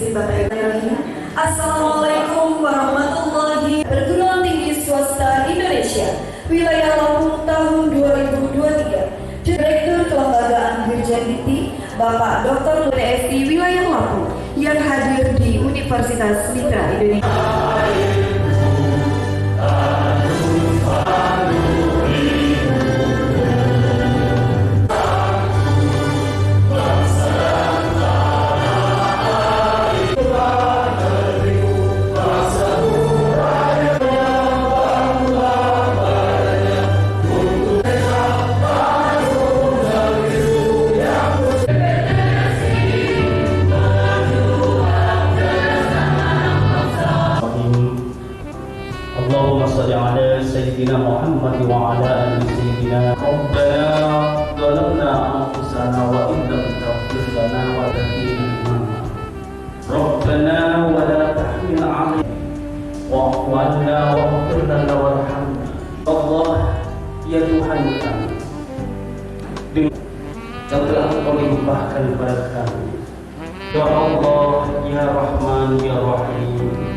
Institusi Bapak Ibu. Assalamualaikum warahmatullahi wabarakatuh. Perguruan Tinggi Swasta Indonesia Wilayah Lampung tahun 2023. Direktur Kelembagaan Dirjen Dikti Bapak Dr. PTSI Wilayah Lampung yang hadir di Universitas Mitra Indonesia. اللهم صل على سيدنا محمد وعلى ال سيدنا. ربنا ظلمنا انفسنا وان لم تغفر لنا وترحمنا ربنا ولا تحمل علينا واعف عنا واغفر لنا وارحمنا. Allah ya Tuhan kami, yang telah Engkau limpahkan kepada kami. Ya Allah ya Rahman ya Rahim,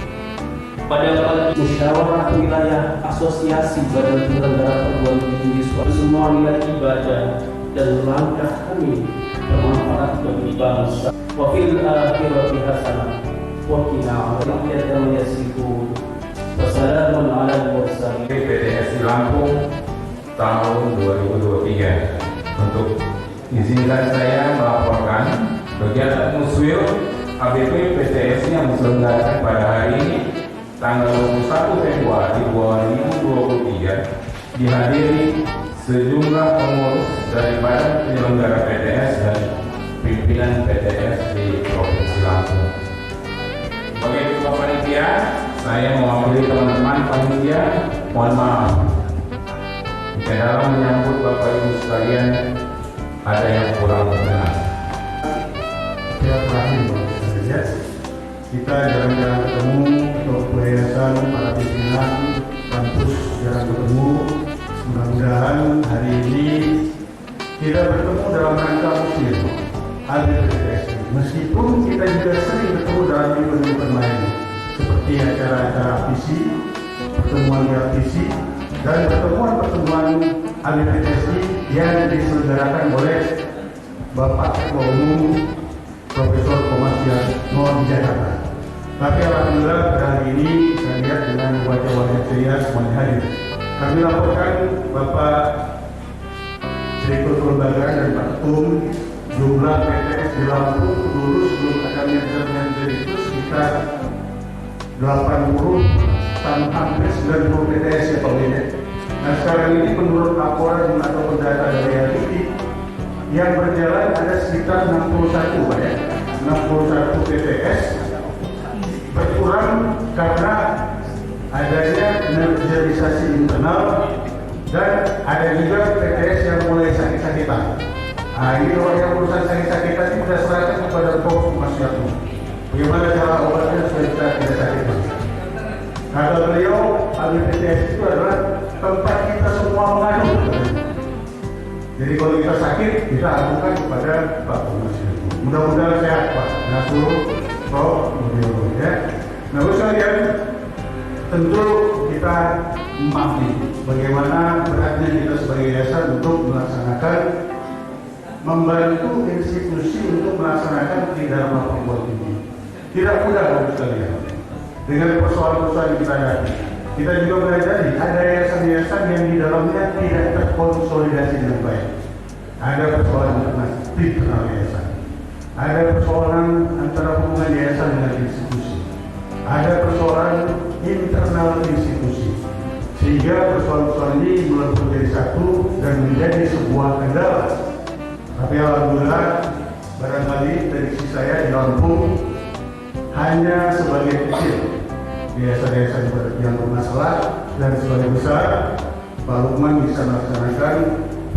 pada pagi musyawarah wilayah asosiasi badan penyelenggara perguruan tinggi swasta semua nilai ibadah dan langkah kami bermanfaat bagi bangsa. Wa fil akhirati hasanah wa qina adzaban yasifun. Wassalamun ala mursalin. PTSI Lampung tahun 2023. Untuk izinkan saya melaporkan kegiatan muswil ABP PTSI yang diselenggarakan pada hari ini tanggal 21 Februari 2023 dihadiri sejumlah pengurus daripada penyelenggara PTS dan pimpinan PTS di Provinsi Lampung. Sebagai ketua panitia, saya mewakili teman-teman panitia, mohon maaf jika dalam menyambut Bapak Ibu sekalian ada yang kurang berkenan. Silaturahim ya. Kita jarang-jarang ketemu, untuk yayasan, para pimpinan kampus jarang ketemu. Mudah-mudahan hari ini kita bertemu dalam rangka muslim ABPTSI. Meskipun kita juga sering bertemu dalam event-event lain, seperti acara-acara visi, pertemuan visi, dan pertemuan-pertemuan ABPTSI yang diselenggarakan oleh Bapak Ketua Umum Profesor Komasian Noor di Jakarta. Tapi alhamdulillah hari ini saya lihat dengan wajah-wajah ceria semuanya hadir. Kami laporkan Bapak Direktur Kelembagaan dan Pak Ketum, jumlah PTS di Lampung dulu sebelum adanya menjadi itu sekitar 80 sampai hampir 90 PTS ya Pak Wede. Nah sekarang ini menurut laporan atau data dari LPI yang berjalan ada sekitar 61 Pak ya, 61 PTS berkurang karena adanya energisasi internal dan ada juga PTS yang mulai sakit-sakitan. Nah ini kalau yang urusan sakit-sakitan ini sudah serahkan kepada Prof. Mas Yatu. Bagaimana cara obatnya supaya kita tidak sakit? Kata beliau, ABPTS itu adalah tempat kita semua mengadu. Jadi kalau kita sakit, kita adukan kepada Pak Mas Yatu. Mudah-mudahan sehat Pak. Nasur, Prof. Ya. Nah, sekalian, tentu kita memahami bagaimana beratnya kita sebagai yayasan untuk melaksanakan membantu institusi untuk melaksanakan Tridharma Perguruan Tinggi. Tidak mudah Bapak sekalian. Dengan persoalan-persoalan yang kita hadapi, kita juga menyadari ada yayasan-yayasan yang di dalamnya tidak terkonsolidasi dengan baik. Ada persoalan internal yayasan, ada persoalan antara hubungan yayasan dengan institusi, ada persoalan internal institusi, sehingga persoalan-persoalan ini belum menjadi satu dan menjadi sebuah kendala. Tapi alhamdulillah barangkali prediksi saya di Lampung hanya sebagai kecil yayasan-yayasan yang bermasalah dan sebagai besar Pak Lukman bisa melaksanakan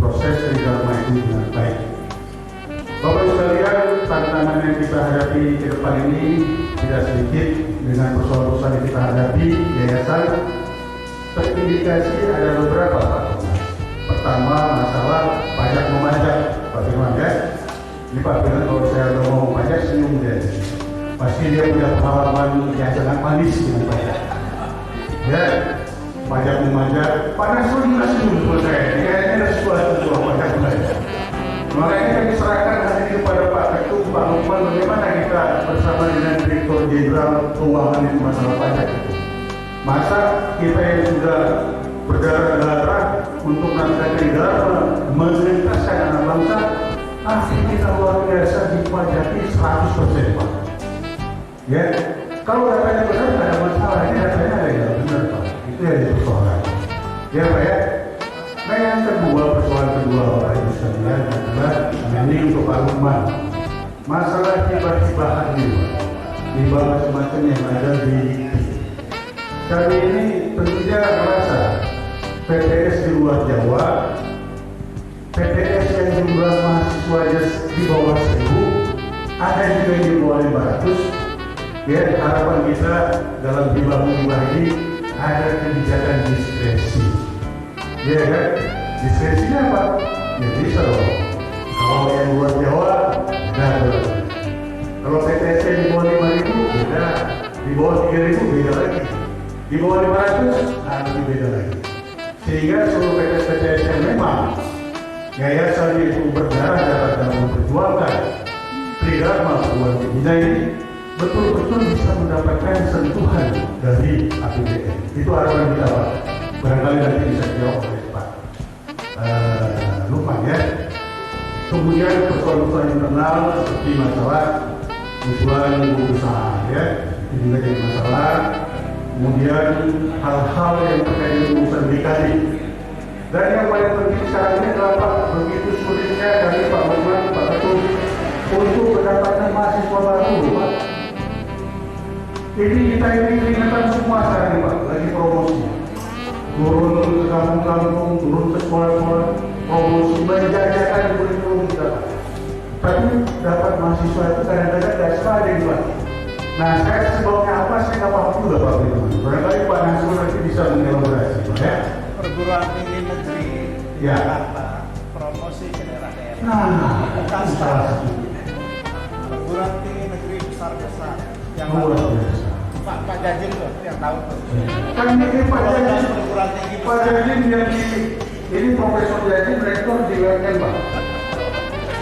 proses Tridharma itu dengan baik. Bapak sekalian, tantangan yang kita hadapi ke depan ini tidak sedikit dengan persoalan-persoalan yang kita hadapi yayasan. Terindikasi ada beberapa Pak. Pertama masalah pajak memajak Pak Firman ya. Ini Pak Firman kalau saya ngomong pajak senyum dia. Pasti dia punya pengalaman yang sangat manis dengan pajak. Ya, pajak memajak, panas pun juga senyum saya. Kayaknya ada sesuatu pajak belajar. Makanya kami serahkan hari ini kepada Pak Ketum, Pak Lukman, bagaimana kita bersama dengan Direktur Jenderal Keuangan itu masalah pajak itu. Masa kita yang sudah berdarah-darah untuk melakukan negara mengentaskan anak bangsa, kita luar biasa dipajaki 100%, Pak. Ya, kalau datanya benar tidak ada masalah, ini datanya ada yang benar, Pak. Itu yang dipersoalkan. Ya, Pak ya. Nah, yang kedua, persoalan kedua Bapak Ibu sekalian adalah ini untuk Pak Lukman. Masalah hibah-hibahan ini, hibah macam-macam yang ada di kami ini tentunya merasa PTS di luar Jawa, PTS yang jumlah mahasiswanya di bawah 1.000, ada juga yang di bawah 500. Ya, harapan kita dalam hibah-hibah ini ada kebijakan diskresi. Ya kan? Diskresinya apa? Ya bisa loh. Kalau yang luar Jawa, beda. Kalau PTS yang di bawah 5.000, beda. Di bawah 3.000, beda lagi. Di bawah 500, lebih beda lagi. Sehingga seluruh PTS-PTS yang memang yayasan itu berdarah dalam memperjuangkan Tridharma Perguruan Tinggi ini betul-betul bisa mendapatkan sentuhan dari APBN. Itu harapan kita, Pak. Barangkali nanti bisa dijawab oleh Pak Lukman ya. Kemudian persoalan-persoalan internal seperti masalah usulan usaha ya, itu juga jadi masalah. Kemudian hal-hal yang terkait dengan urusan BKD. Dan yang paling penting sekarang ini adalah Pak, begitu sulitnya dari Pak Lukman, Pak Ketum untuk mendapatkan mahasiswa baru, Pak. Ini kita ini keringatan semua sekarang ini, Pak, lagi promosi. Turun ke kampung-kampung, turun ke sekolah-sekolah, promosi, menjajakan kurikulum kita, Pak. Tapi dapat mahasiswa itu kadang-kadang tidak sekali, Pak. Nah, saya sebabnya apa, saya nggak paham juga, Pak. Barangkali Pak Nasrul nanti bisa mengelaborasi, Pak ya. Perguruan tinggi negeri Ya. Jakarta, promosi ke daerah-daerah. Nah, bukan salah satu. Perguruan tinggi negeri besar-besar yang Luar lalu. biasa. Pak Jajin tuh yang tahu tuh. Kan ini Pak Jajin, Perguruan tinggi Pak Jajin yang ini Profesor Jajin rektor di UNM, Pak.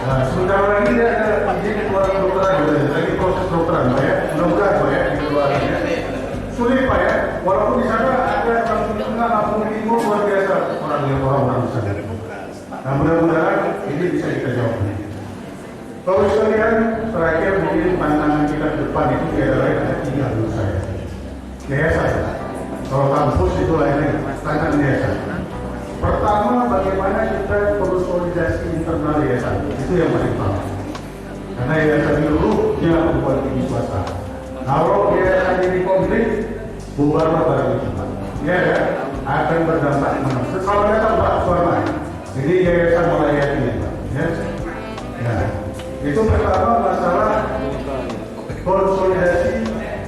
Nah, sebentar lagi dia ada izin keluar kedokteran, lagi proses kedokteran, Pak ya. Mudah-mudahan, Pak ya, di keluaran ya. Sulit, Pak ya. Walaupun di sana ada Lampung Tengah, Lampung Timur luar biasa orang-orang di sana. Nah, mudah-mudahan ini bisa kita jawab. Kalau sekalian, terakhir mungkin tantangan kita ke depan itu tidak lain ada 3 menurut saya. Yayasan. Kalau kampus itu lainnya tantangan yayasan. Pertama, bagaimana kita konsolidasi internal yayasan. Itu yang paling utama. Karena yayasan seluruhnya perguruan tinggi swasta. Kalau yayasan ini konflik, bubarlah barang itu. Ya, akan berdampak mana? Kalau datang Pak Suarman, jadi yayasan melayani, Pak. Ya. Ya. Itu pertama masalah konsolidasi.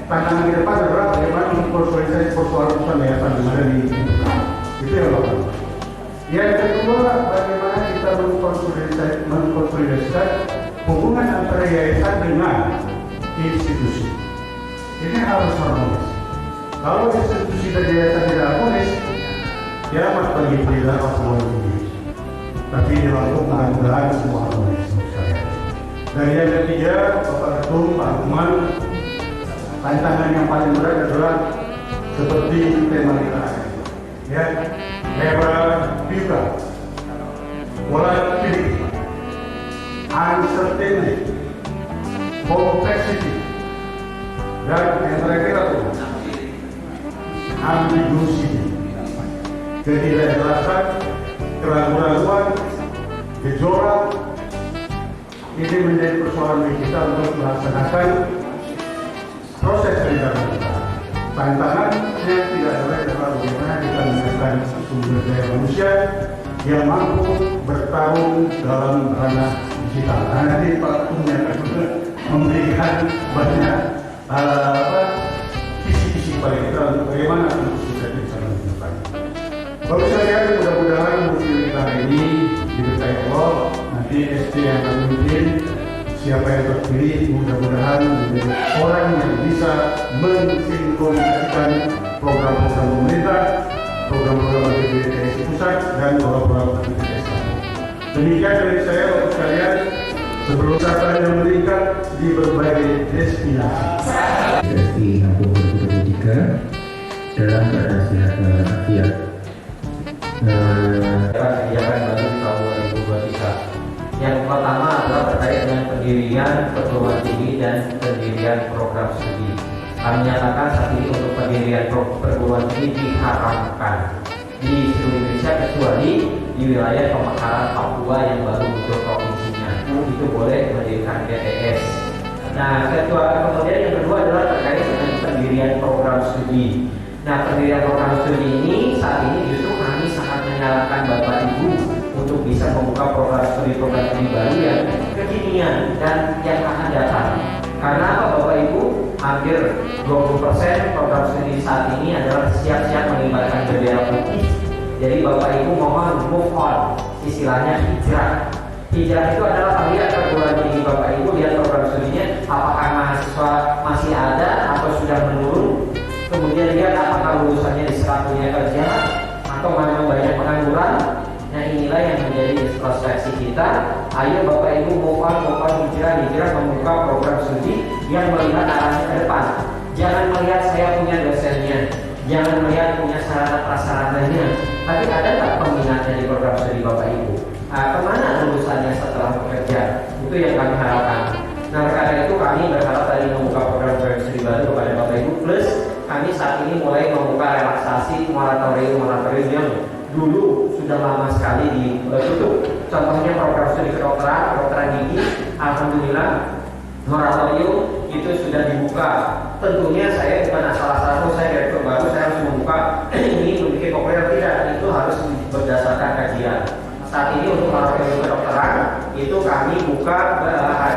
Tantangan ke depan adalah bagaimana mengkonsolidasi persoalan yayasan yang ada di itu yang pertama. Yang kedua, bagaimana kita mengkonsolidasikan hubungan antara yayasan dengan institusi. Ini harus harmonis. Kalau institusi dan yayasan tidak harmonis, kiamat bagi Tridharma Perguruan Tinggi. Tapi di Lampung mudah-mudahan semua harmonis. Dan yang ketiga, Bapak Ketum, Pak Lukman, tantangan yang paling berat adalah seperti tema kita, ya, era buka, volatility, uncertainty, complexity, dan yang terakhir itu ambiguity, ketidakjelasan, keraguan-keraguan, gejolak. Ini menjadi persoalan bagi kita untuk melaksanakan proses Tridharma kita. Tantangannya tidak lain adalah bagaimana kita meningkatkan sumber daya manusia yang mampu bertarung dalam ranah digital. Nah, nanti Pak Ketum akan memberikan banyak kisi-kisi pada kita untuk bagaimana untuk kita bisa menunjukkan. Kalau saya mudah-mudahan muslim kita hari ini diberkahi Allah. Nanti ST yang akan memimpin siapa yang terpilih mudah-mudahan menjadi orang yang bisa mensinkronisasikan program-program pemerintah, program-program BPJS pusat dan program-program BPJS kampung. Demikian dari saya untuk kalian sebelum wisata yang meningkat di berbagai destinasi. PSI Kampung 2023 dalam keadaan sehat walafiat. Kebijakan baru tahun 2023. Yang pertama adalah terkait dengan pendirian perguruan tinggi dan pendirian program studi. Kami nyatakan saat ini untuk pendirian perguruan tinggi diharamkan di seluruh Indonesia kecuali di wilayah pemekaran Papua yang baru muncul provinsinya. Itu boleh mendirikan PTS. Nah, kemudian yang kedua adalah terkait dengan pendirian program studi. Nah, pendirian program studi ini saat ini justru kami sangat menyarankan Bapak Ibu untuk bisa membuka program studi baru yang kekinian dan yang akan datang. Karena apa Bapak Ibu? Hampir 20% program studi saat ini adalah siap-siap mengibarkan bendera putih. Jadi Bapak Ibu mohon move on, istilahnya hijrah. Hijrah itu adalah lihat perguruan tinggi Bapak Ibu, lihat program studinya, apakah mahasiswa masih ada atau sudah menurun. Kemudian lihat apakah lulusannya diserap punya kerja atau memang banyak pengangguran. Nah, inilah yang menjadi introspeksi kita. Ayo Bapak Ibu move on, hijrah membuka program studi yang melihat arahnya ke depan. Jangan melihat saya punya dosennya, jangan melihat punya sarana prasarananya, tapi ada nggak peminatnya di program studi Bapak Ibu? Kemana lulusannya setelah bekerja? Itu yang kami harapkan. Nah, karena itu kami berharap tadi membuka program studi baru kepada Bapak Ibu. Plus kami saat ini mulai membuka relaksasi moratorium yang dulu sudah lama sekali ditutup. Contohnya program studi kedokteran gigi, alhamdulillah moratorium itu sudah dibuka. Tentunya saya bukan asal-asalan, saya direktur baru, saya harus membuka ini membuat populer, tidak, itu harus berdasarkan kajian. Saat ini untuk moratorium kedokteran itu kami buka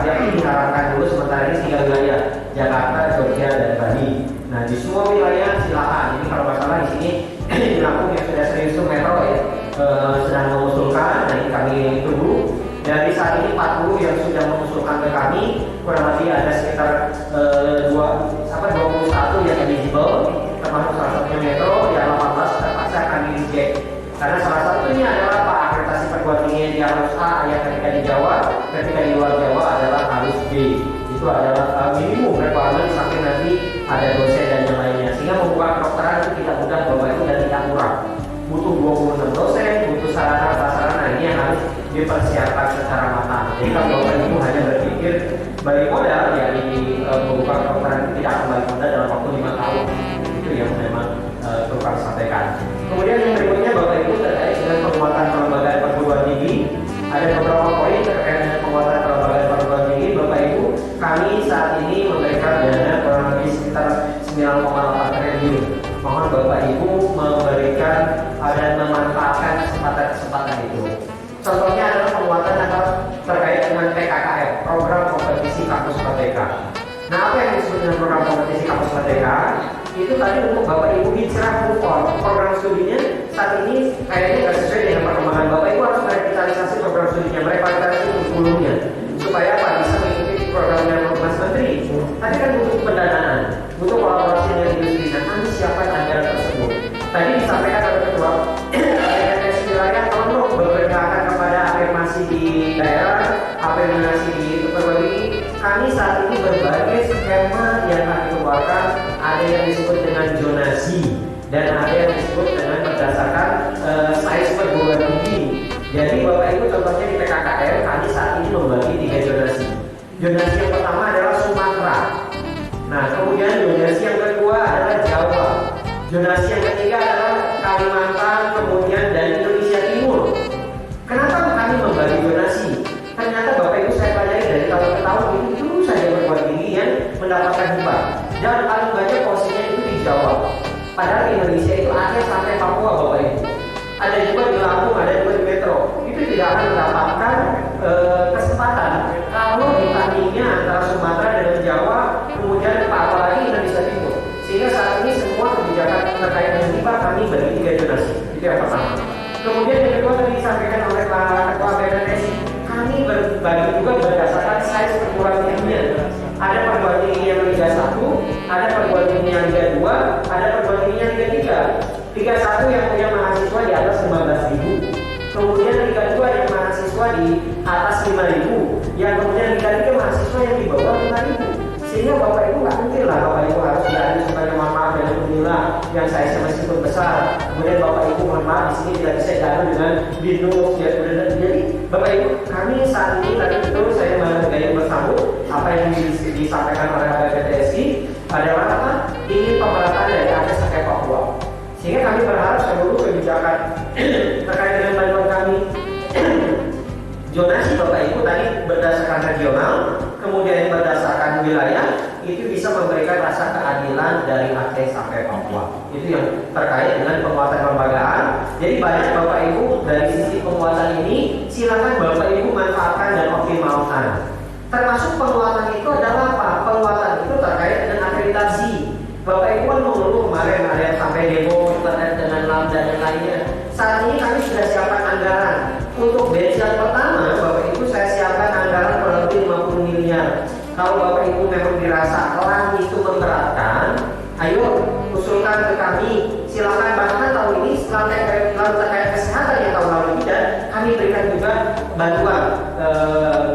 diharapkan dulu sementara ini 3 wilayah, Jakarta, Jogja, dan Bali. Nah, di semua wilayah silakan. Ini kalau masalah di sini di Lampung yang sudah serius itu metro ya sedang mengusulkan. Nah, ini kami tunggu. Dari saat ini 40 yang sudah mengusulkan ke kami, kurang lebih ada sekitar 21 yang eligible, termasuk salah satunya metro, yang 18 terpaksa kami reject. Karena salah satunya adalah Pak akreditasi perguruan tinggi dia harus A, yang ketika di Jawa, ketika di luar Jawa adalah harus B. Itu adalah minimum requirement sampai nanti ada dosen dan yang lainnya. Sehingga membuka kedokteran itu tidak mudah Bapak Ibu dan tidak murah. Butuh 26 dosen, butuh sarana prasarana, ini yang harus dipersiapkan secara matang. Jadi kalau Bapak Ibu hanya berpikir balik modal ya di membuka kedokteran itu tidak akan balik modal dalam waktu 5 tahun. Itu yang memang perlu kami sampaikan. Kemudian yang berikutnya Bapak Ibu terkait dengan penguatan kelembagaan perguruan tinggi. Ada beberapa poin terkait dengan penguatan kelembagaan perguruan tinggi. Bapak Ibu, kami saat ini memberikan dana kurang lebih sekitar 9,8 triliun. Mohon Bapak Ibu memberikan dan memanfaatkan kesempatan itu. Contohnya adalah penguatan atau terkait dengan PKKM, program kompetisi kampus merdeka. Nah, apa yang disebut dengan program kompetisi kampus merdeka? Itu tadi untuk Bapak Ibu hijrah move on. Program studinya saat ini kayaknya nggak sesuai dengan perkembangan. Bapak Ibu harus merevitalisasi program studinya, merevitalisasi kurikulumnya supaya Pak bisa mengikuti programnya Mas Menteri. Tadi kan butuh pendanaan, butuh kolaborasi dengan industri. Nah, kami siapkan anggaran tersebut. Tadi disampaikan oleh Ketua PNS wilayah tolong berpihak kepada afirmasi di daerah, afirmasi di perguruan tinggi. Kami saat ini berbagai skema yang kami keluarkan, ada yang disebut dengan zonasi dan ada yang disebut dengan berdasarkan size perguruan tinggi. Jadi Bapak Ibu contohnya di PKKM kami saat ini membagi 3 zonasi. Zonasi yang pertama adalah Sumatera. Nah, kemudian zonasi yang kedua adalah Jawa. Zonasi yang ketiga adalah Kalimantan, kemudian dan Indonesia Timur. Kenapa kami membagi zonasi? Ternyata Bapak Ibu saya pelajari dari tahun ke tahun itu saja perguruan tinggi yang mendapatkan hibah. Dan paling banyak porsinya itu di Jawa. Padahal di Indonesia itu ada sampai Papua Bapak Ibu. Ada juga di Lampung, ada juga di Metro. Itu tidak akan mendapatkan kesempatan kalau ditandingnya antara Sumatera dengan Jawa, kemudian apalagi Indonesia Timur. Sehingga saat ini semua kebijakan terkait dengan hibah kami bagi 3 zonasi. Itu yang pertama. Kemudian yang kedua tadi disampaikan oleh Pak Ketua BNS, kami berbagi juga berdasarkan size perguruan tingginya. Ada perguruan tinggi yang Liga 1, ada perguruan tinggi yang Liga 2, ada perguruan tinggi yang Liga 3. Liga 1 yang punya mahasiswa di atas 15.000, kemudian Liga 2 yang mahasiswa di atas 5.000, yang kemudian Liga 3 mahasiswa yang di bawah 5.000. Sehingga Bapak Ibu nggak mungkin lah Bapak Ibu harus diadu supaya mohon maaf dan alhamdulillah yang saya meskipun besar. Kemudian Bapak Ibu mohon maaf di sini tidak bisa diadu dengan binus ya. Jadi Bapak Ibu kami saat ini tadi itu saya menghargai bersambut apa yang disampaikan oleh PTSI adalah apa? Ini pemerataan dari Aceh sampai Papua. Sehingga kami berharap seluruh kebijakan terkait dengan bantuan kami zonasi Bapak Ibu tadi berdasarkan regional, kemudian berdasarkan wilayah, itu bisa memberikan rasa keadilan dari Aceh sampai Papua. Itu yang terkait dengan penguatan kelembagaan. Jadi banyak Bapak Ibu dari sisi penguatan ini, silakan Bapak Ibu manfaatkan dan optimalkan. Termasuk penguatan itu adalah apa? Penguatan itu terkait dengan akreditasi. Bapak Ibu kan mengeluh kemarin ada yang sampai demo terkait dengan LAM dan yang lainnya. Saat ini kami sudah siapkan anggaran. Untuk batch yang pertama, Bapak Ibu saya siapkan anggaran kurang lebih 50 miliar. Kalau Bapak Ibu memang dirasa LAM itu memberatkan, ayo usulkan ke kami. Silakan bahkan tahun ini selalu terkait kesehatan yang tahun lalu tidak, kami berikan juga bantuan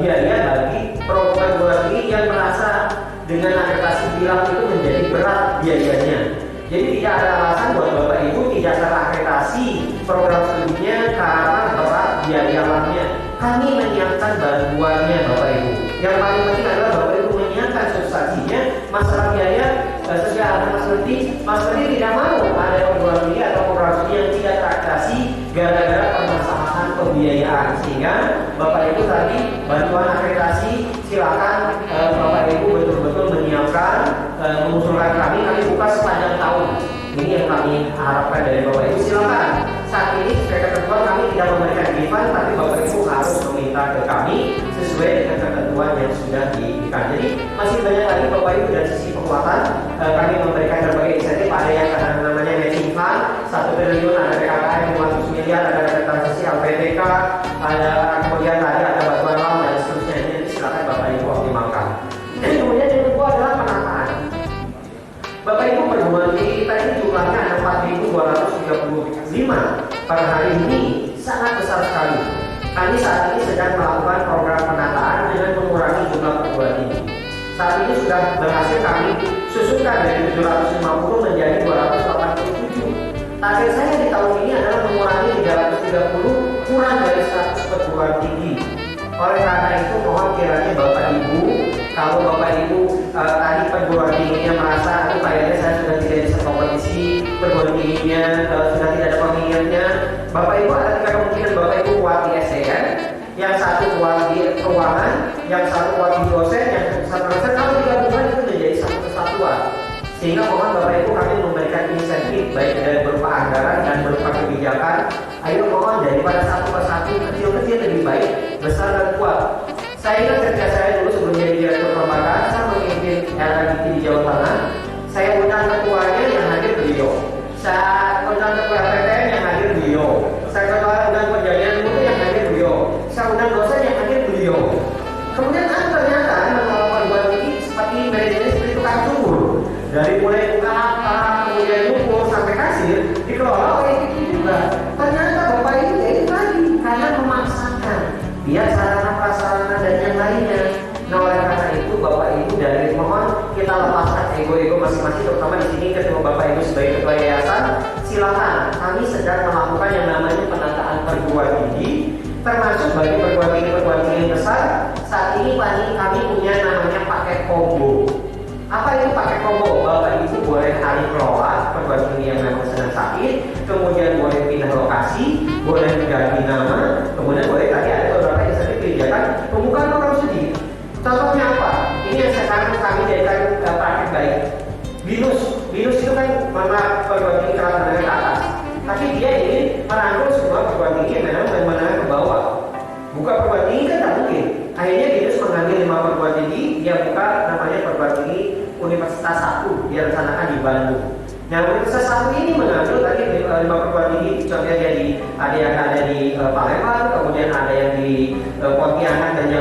biaya bagi program ini yang merasa dengan akreditasi bilang itu menjadi berat biayanya. Jadi tidak ada alasan buat Bapak Ibu tidak terakreditasi program studinya karena berat biaya lamnya. Kami menyiapkan bantuannya Bapak Ibu. Yang paling penting adalah Bapak Ibu menyiapkan substansinya. Masalah biaya sesuai dengan Mas Menteri tidak mau ada program ini atau program studi yang tidak terakreditasi gara-gara permasalahan pembiayaan. Sehingga Bapak Ibu tadi bantuan akreditasi silakan Bapak Ibu betul-betul menyiapkan, mengusulkan kami buka sepanjang tahun. Ini yang kami harapkan dari Bapak Ibu. Silakan. Saat ini sesuai ketentuan kami tidak memberikan refund, tapi Bapak Ibu harus meminta ke kami sesuai dengan ketentuan yang sudah diberikan. Jadi masih banyak lagi Bapak Ibu dari sisi penguatan. Kami memberikan berbagai insentif. Ada yang namanya matching fund 1 triliun, ada PKKM 500 miliar, ada transisi LPTK, ada kemudian tadi ada bantuan LAM dan seterusnya. Jadi silakan Bapak Ibu optimalkan. Dan kemudian yang kedua adalah penataan. Bapak Ibu perguruan tinggi kita ini jumlahnya ada 4.235 per hari ini, sangat besar sekali. Kami saat ini sedang melakukan program penataan dengan mengurangi jumlah perguruan tinggi. Saat ini sudah berhasil kami susunkan dari 750 menjadi 287. Target saya di tahun ini adalah mengurangi 330 kurang dari 100 perguruan tinggi. Oleh karena itu mohon kiranya Bapak Ibu, kalau Bapak Ibu tadi perguruan tingginya merasa aduh kayaknya saya sudah tidak bisa kompetisi, perguruan tingginya sudah tidak ada peminatnya, Bapak Ibu ada 3 kemungkinan. Bapak Ibu kuat di SDM, yang satu kuat di keuangan, yang satu kuat di dosen, yang satu kalau digabungkan itu menjadi satu kesatuan. Sehingga mohon Bapak Ibu kami memberikan insentif baik dari berupa anggaran dan berupa kebijakan. Ayo mohon daripada satu persatu kecil-kecil lebih baik, besar dan kuat. Saya ingat ketika saya dulu sebelum jadi direktur kelembagaan, saya memimpin LHDT di Jawa Tengah. Saya undang ketuanya yang hadir beliau. Saya undang ketua PTN yang hadir beliau. Saya undang perjanjian mutu yang hadir beliau. Saya undang dosen yang hadir beliau. Kemudian ternyata mengelola perguruan tinggi seperti manajemen seperti tukang cukur. Dari mulai buka apa, kemudian ngukur sampai kasir dikelola oleh itu juga. Ternyata Bapak Ibu ya itu lagi karena memaksakan biar sarana prasarana dan yang lainnya. Nah oleh karena itu Bapak Ibu dari mohon kita lepaskan ego-ego masing-masing, terutama di sini ketua Bapak Ibu sebagai ketua yayasan. Silakan, kami sedang melakukan yang namanya penataan perguruan tinggi, termasuk bagi perguruan tinggi yang besar. Saat ini kami punya namanya paket combo. Apa itu paket combo? Bapak Ibu boleh alih kelola perguruan tinggi yang memang sedang sakit, kemudian boleh pindah lokasi, boleh ganti nama, kemudian boleh tadi ada beberapa insentif kebijakan pembukaan program studi. Contohnya apa? Ini yang sekarang kami jadikan praktik baik. BINUS itu kan mana perguruan tinggi kelas menengah ke atas, tapi dia ingin merangkul semua perguruan tinggi yang memang menengah ke bawah. Buka perguruan tinggi kan tak mungkin. Akhirnya BINUS mengambil 5 perguruan tinggi, dia buka namanya perguruan tinggi Universitas 1, dia rencanakan di Bandung. Nah, Universitas 1 ini mengambil tadi 5 perguruan tinggi, contohnya ada yang ada di Palembang, kemudian ada yang di Pontianak dan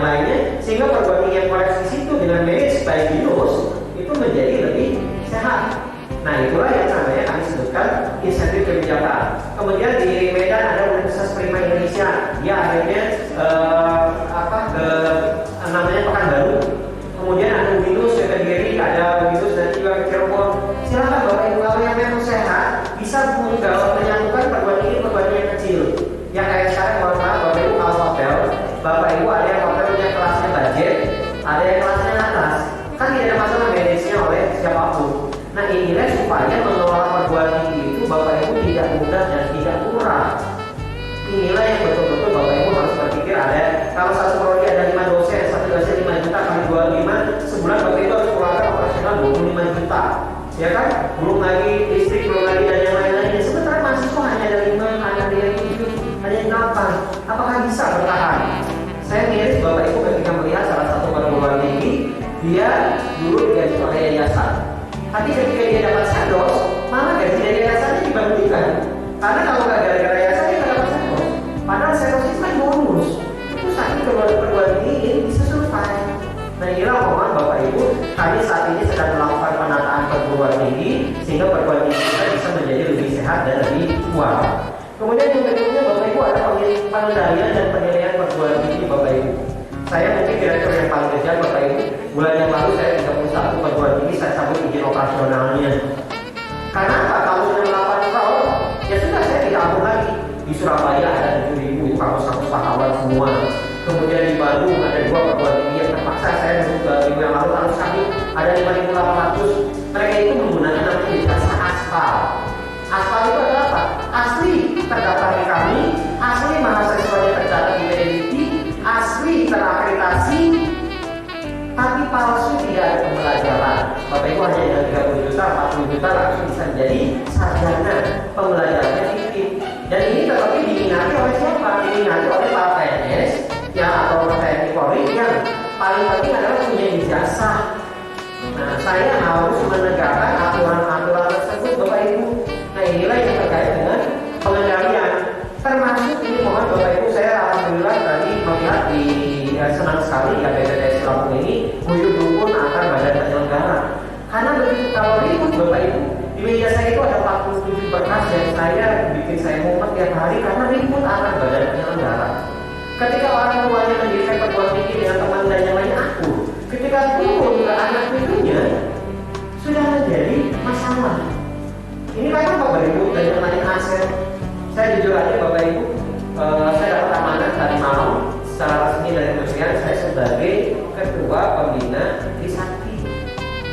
inilah yang betul-betul Bapak Ibu harus berpikir. Ada kalau satu prodi ada 5 dosen, satu dosen 5 juta kali 25, sebulan Bapak Ibu harus keluarkan operasional 25 juta, ya kan? Belum lagi listrik, belum lagi dan yang lain-lainnya. Sementara mahasiswa hanya ada 5, hanya ada yang 7, hanya yang 8. Apakah bisa bertahan? Saya miris Bapak Ibu ketika melihat salah satu perguruan tinggi, dia dulu digaji oleh yayasan. Tapi ketika dia dapat sandos, malah gaji dari yayasannya diberhentikan. Karena kalau nggak gara-gara yayasan dia nggak dapat sandos. Padahal sandos itu kan bonus. Itu saat ini perguruan tinggi ini bisa survive. Nah inilah mohon Bapak Ibu, kami saat ini sedang melakukan penataan perguruan tinggi sehingga perguruan tinggi kita bisa menjadi lebih sehat dan lebih kuat. Kemudian yang berikutnya Bapak Ibu ada pengendalian dan penilaian perguruan tinggi Bapak Ibu. Saya mungkin direktur yang paling kejar Bapak Ibu. Bulan yang lalu saya 31 perguruan tinggi saya cabut izin operasionalnya. Karena apa? Kalau sudah melakukan fraud, ya sudah saya tidak ampun lagi. Di Surabaya ada 7.000 itu kampus-kampus pahlawan semua. Kemudian di Bandung ada 2 perguruan tinggi yang terpaksa saya minggu yang lalu harus cabut ada 5.800. Mereka itu menggunakan namanya jasa aspal. Aspal itu adalah apa? Asli terdaftar di kami, asli mahasiswanya tercatat di PDIT, asli terakreditasi, tapi palsu tidak ada pembelajaran. Bapak Ibu hanya dengan 30 juta, 40 juta langsung bisa menjadi sarjana, pembelajarannya fiktif. Dan ini tetapi diminati oleh siapa? Diminati oleh para PNS ya atau TNI Polri yang paling penting adalah punya ijazah. Nah, saya harus menegakkan aturan-aturan tersebut Bapak Ibu. Nah inilah yang terkait dengan pengendalian. Termasuk ini mohon Bapak Ibu, saya alhamdulillah tadi melihat di senang sekali ya BPTS Lampung ini guyup rukun antar badan penyelenggara. Karena begitu kalau ribut Bapak Ibu, di meja saya itu ada 47 berkas yang saya bikin saya mumet tiap hari karena ribut antar badan penyelenggara. Ketika orang tuanya mendirikan perguruan tinggi dengan teman dan yang lain aku, ketika turun ke anak cucunya sudah menjadi masalah. Ini kan Bapak Ibu dan yang lain aset. Saya jujur aja Bapak Ibu, saya dapat amanah tadi malam secara resmi dari kementerian saya sebagai ketua pembina Trisakti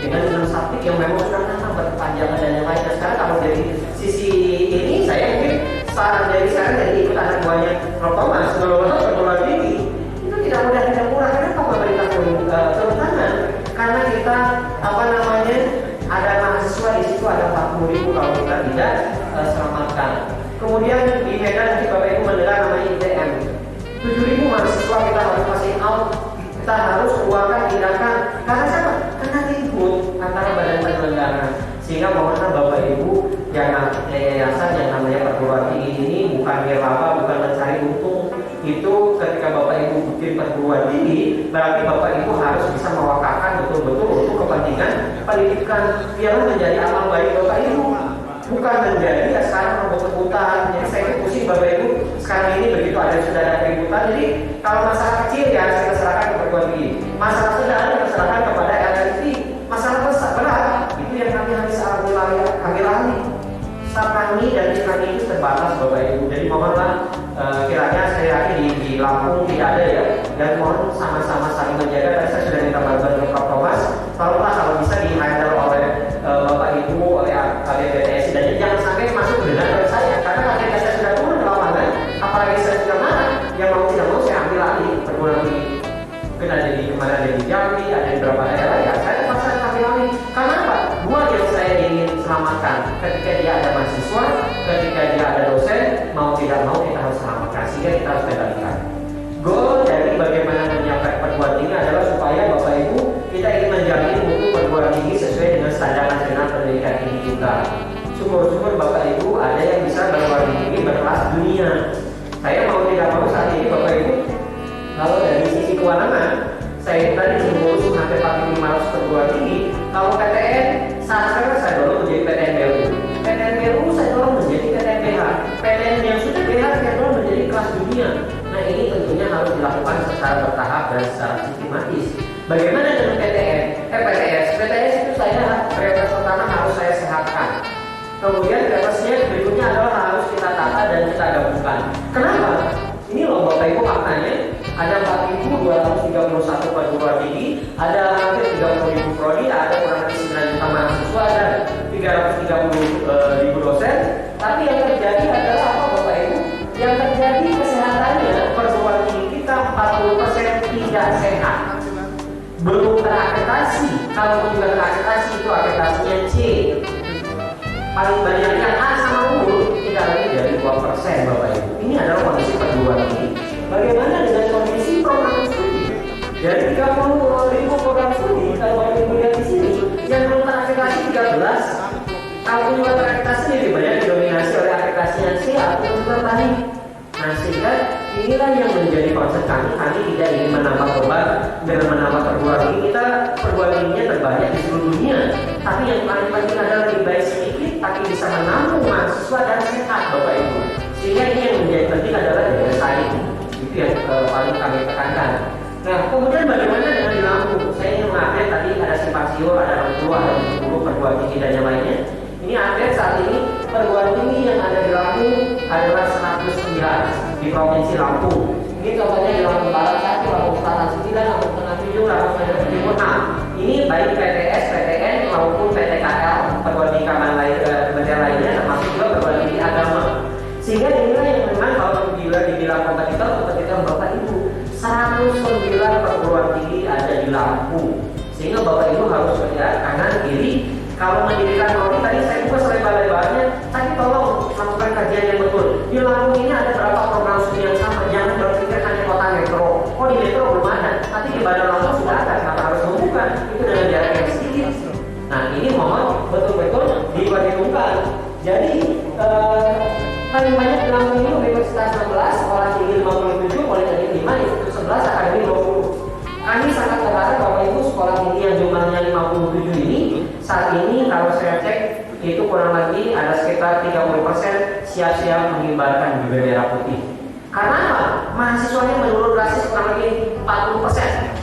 dengan Gunung Sakti yang memang sudah lama berkepanjangan dan yang lainnya. Sekarang kalau dari sisi ini saya mungkin saran dari saya jadi ikut anak buahnya Prof. Thomas mengelola perguruan tinggi itu tidak mudah tidak murah. Kenapa pemerintah turun tangan? Karena kita ada mahasiswa di situ ada 40.000 kalau kita tidak selamatkan. Kemudian di Medan nanti Bapak Ibu mendengar namanya ITM. 7.000 mahasiswa kita harus passing out, kita harus keluarkan tindakan. Karena siapa? Karena ribut antara badan penyelenggara. Sehingga mohonlah Bapak Ibu yang yayasan yang namanya perguruan tinggi ini bukan nirlaba, bukan mencari untung. Itu ketika Bapak Ibu bikin perguruan tinggi, berarti Bapak Ibu harus bisa mewakafkan betul-betul untuk kepentingan pendidikan. Biarlah menjadi amal baik Bapak Ibu, bukan menjadi ya sekarang rebut-rebutan. Jadi saya itu pusing Bapak Ibu. Sekarang ini begitu sudah ada keributan. Jadi kalau masalah kecil ya saya serahkan ke perguruan tinggi. Masalah sedang kita serahkan kepada LLT. Masalah besar berat itu yang kami harus ambil alih. Staf kami dan tim kami itu terbatas Bapak Ibu. Jadi mohonlah kiranya saya yakin di Lampung tidak ada ya. Dan mohon sama-sama saling menjaga. Tadi saya sudah minta bantuan ke Prof. Thomas. Tolonglah kalau bisa di-handle oleh Bapak Ibu, oleh KBPTS dan jangan sampai masuk ke dalam saya. Karena ketika saya sudah turun ke lapangan, apalagi saya sudah marah, yang mau tidak mau saya ambil alih perguruan tinggi. Mungkin ada di kemarin ada di Jambi, ada di beberapa daerah ya. Saya terpaksa ambil alih. Karena apa? Dua yang saya ingin selamatkan. Ketika dia ada mahasiswa, ketika dia ada dosen, mau tidak mau kita harus selamatkan. Sehingga kita harus kendalikan. Goal dari bagaimana menyiapkan perguruan tinggi adalah supaya Bapak Ibu kita ingin menjamin mutu perguruan tinggi sesuai dengan standar nasional pendidikan tinggi kita. Syukur-syukur Bapak Ibu ada yang bisa perguruan tinggi berkelas dunia. Saya mau tidak mau saat ini Bapak Ibu, kalau dari sisi keuangan, saya tadi mengurus hampir 4.500 perguruan tinggi. Kalau PTN saat sekarang saya dorong menjadi PTN BLU. PTN BLU saya dorong menjadi PTN BH. PTN yang sudah BH saya dorong menjadi kelas dunia. Nah ini tentunya harus dilakukan secara bertahap dan secara sistematis. Bagaimana dengan PTN? PTS? PTS itu saya prioritas pertama harus saya sehatkan. Kemudian prioritasnya berikutnya adalah harus kita tata dan kita gabungkan. Kenapa? Ini loh Bapak Ibu faktanya ada 4.231 perguruan tinggi, ada hampir 30.000 prodi, ada kurang lebih 9 juta mahasiswa dan 330.000 dosen. Tapi yang terjadi adalah apa Bapak Ibu? Yang terjadi kesehatan belum terakreditasi. Kalau juga terakreditasi itu akreditasinya C. Paling banyak yang A sama unggul tidak lebih dari 2% Bapak Ibu. Ini adalah kondisi perguruan tinggi. Bagaimana dengan kondisi program studi? Dari 30.000 program studi, kalau Bapak Ibu lihat di sini, yang belum terakreditasi 13. Kalau juga terakreditasi lebih banyak didominasi oleh akreditasi yang C atau juga tadi. Nah, sehingga inilah yang menjadi konsep kami. Kami tidak ingin menambah beban dengan menambah perguruan tinggi. Kita perguruan tingginya terbanyak di seluruh dunia. Tapi yang paling penting adalah lebih baik sedikit, tapi bisa menampung mahasiswa dan sehat, Bapak Ibu. Sehingga ini yang menjadi penting adalah daya saing. Itu yang paling kami tekankan. Nah, kemudian bagaimana dengan di Lampung? Saya ingin mengupdate tadi ada Simpasio, ada 60, ada 70 perguruan tinggi dan yang lainnya. Ini update saat ini perguruan tinggi yang ada di Lampung adalah 109 di Provinsi Lampung. Ini contohnya di Lampung Barat 1, Lampung Selatan 9, Lampung Tengah 7, Lampung Timur 6. Ini baik PTS, PTN maupun PTKL, perguruan tinggi kementerian lainnya, termasuk juga perguruan tinggi agama. Sehingga inilah yang memang kalau dibilang kompetitor Bapak Ibu, 109 perguruan tinggi ada di Lampung. Sehingga Bapak Ibu harus melihat kanan kiri. Kalau mendirikan prodi tadi saya buka selebar-lebarnya, tapi tolong lakukan kajian yang betul. Di Lampung ini ada berapa program studi yang sama? Jangan berpikir hanya kota metro. Oh, di metro belum ada, tapi di Bandar Lampung sudah ada. Kenapa harus membuka? Itu dengan jarak yang sedikit. Nah, ini mohon betul-betul diperhitungkan. Jadi paling banyak di Lampung ini Universitas 16, sekolah tinggi 57, Politeknik 5, Institut 11, Akademi 20. Kami sangat berharap Bapak Ibu sekolah tinggi yang jumlahnya 57 ini saat ini kalau saya cek itu kurang lebih ada sekitar 30% siap-siap mengibarkan bendera putih. Karena apa? Mahasiswanya menurun drastis kurang lebih 40%.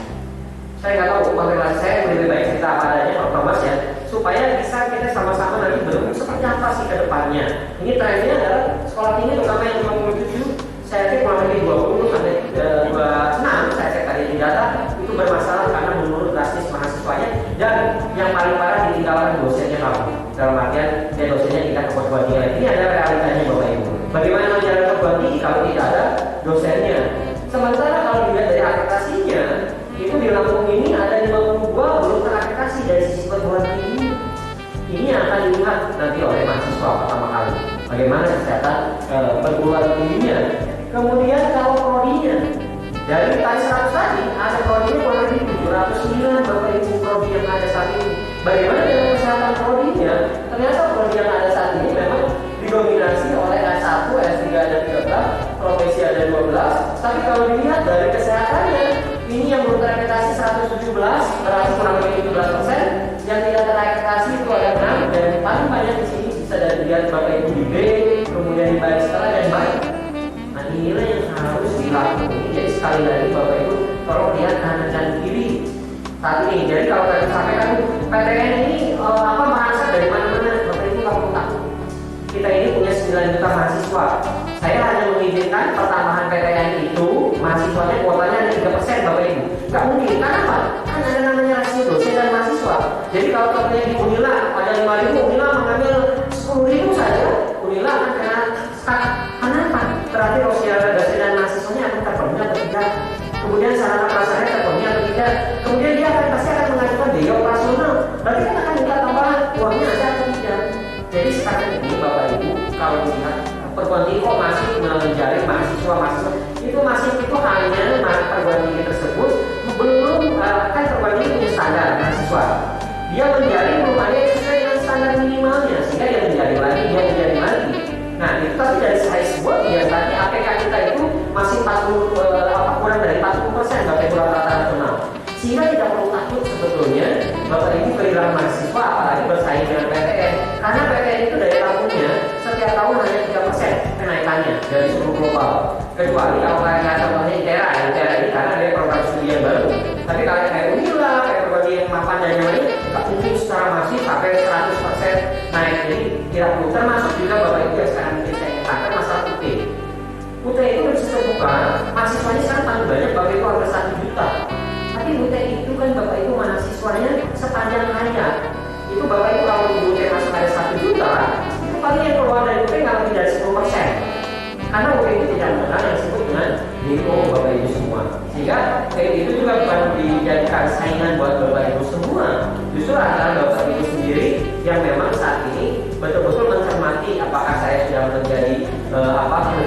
Saya nggak tahu konfirmasi saya lebih baik cerita apa adanya Pak Thomas ya, supaya bisa kita sama-sama nanti beruntung seperti apa sih ke depannya. Ini trennya adalah sekolah tinggi terutama yang 57 saya cek kurang lebih 20 sampai 26 saya cek tadi di data itu bermasalah karena menurun drastis mahasiswanya dan yang paling parah ditinggalkan dosennya kamu. Dalam artian dosennya tidak ke perguruan tinggi. Ini adalah realitanya Bapak Ibu. Bagaimana menjalankan perguruan tinggi kalau tidak ada dosennya? Sementara kalau dilihat dari akreditasinya itu di Lampung ini ada 52 belum terakreditasi dari sisi perguruan tinggi. Ini yang akan dilihat nanti oleh mahasiswa pertama kali. Bagaimana kesehatan perguruan tingginya. Kemudian kalau prodinya dari tadi 100 tadi ada prodinya kurang lebih 709 Bapak Ibu prodi yang ada saat ini. Bagaimana dengan kesehatan prodinya? Ternyata prodi yang ada saat ini memang didominasi oleh S1, S3 ada 13, profesi ada 12. Tapi kalau dilihat dari kesehatannya, ini yang belum terakreditasi 117, berarti kurang lebih 17%. Yang tidak terakreditasi itu ada 6 dan paling banyak di sini bisa dilihat Bapak Ibu di B, kemudian di baris setelah dan baik. Nah, inilah yang harus dilakukan. Jadi sekali lagi Bapak Ibu tolong lihat kanan dan kiri saat ini. Jadi kalau tadi sampaikan PTN ini berasal dari mana-mana Bapak Ibu nggak takut. Kita ini punya 9 juta mahasiswa. Saya hanya mengizinkan pertambahan PTN itu mahasiswanya kuotanya hanya 3% Bapak Ibu. Nggak mungkin. Kenapa? Kan ada namanya rasio dosen dan mahasiswa. Jadi kalau contohnya di Unila ada 5.000, Unila mengambil 10.000 saja, Unila akan kena stuck. Kenapa? Berarti rasio dosen dan mahasiswanya akan terpenuhi atau tidak. Kemudian sarana prasarana terpenuhi atau tidak. Kemudian dia pasti akan mengajukan biaya operasional. Berarti kan akan minta tambahan uangnya ada atau tidak. Jadi sekarang ini Bapak Ibu kalau melihat perguruan tinggi kok masih menjaring mahasiswa itu masih itu hanya perguruan tinggi tersebut belum kan perguruan tinggi punya standar mahasiswa. Dia menjaring belum ada yang sesuai dengan standar minimalnya sehingga dia menjaring lagi. Nah itu tapi dari size buat ya tadi APK kita itu masih 40 kurang dari 40% Bapak Ibu rata-rata nasional. Sehingga tidak perlu takut sebetulnya Bapak Ibu kehilangan mahasiswa apalagi bersaing dengan PTN. Karena PTN itu dari tahunnya setiap tahun hanya 3% kenaikannya dari seluruh global. Kecuali kalau kayak contohnya ITERA ini karena ada program studi yang baru. Tapi kalau kayak Unila, kayak program yang mapan dan yang lain, nggak mungkin secara masif sampai 100% naik. Jadi tidak perlu. Termasuk juga Bapak Ibu yang sekarang mungkin saya katakan masalah UT. UT itu bisa terbuka, mahasiswanya sekarang paling banyak Bapak Ibu hampir 1 juta. Tapi UT itu kan Bapak Ibu mahasiswanya sepanjang hayat. Itu Bapak Ibu kalau di UT masuk ada 1 juta, itu paling yang keluar dari UT nggak lebih dari 10%. Karena UT itu tidak mengenal yang disebut dengan DO Bapak Ibu semua. Sehingga sehingga itu juga bukan dijadikan saingan buat Bapak Ibu semua. Justru adalah Bapak Ibu sendiri yang memang saat ini betul-betul mencermati apakah saya sudah menjadi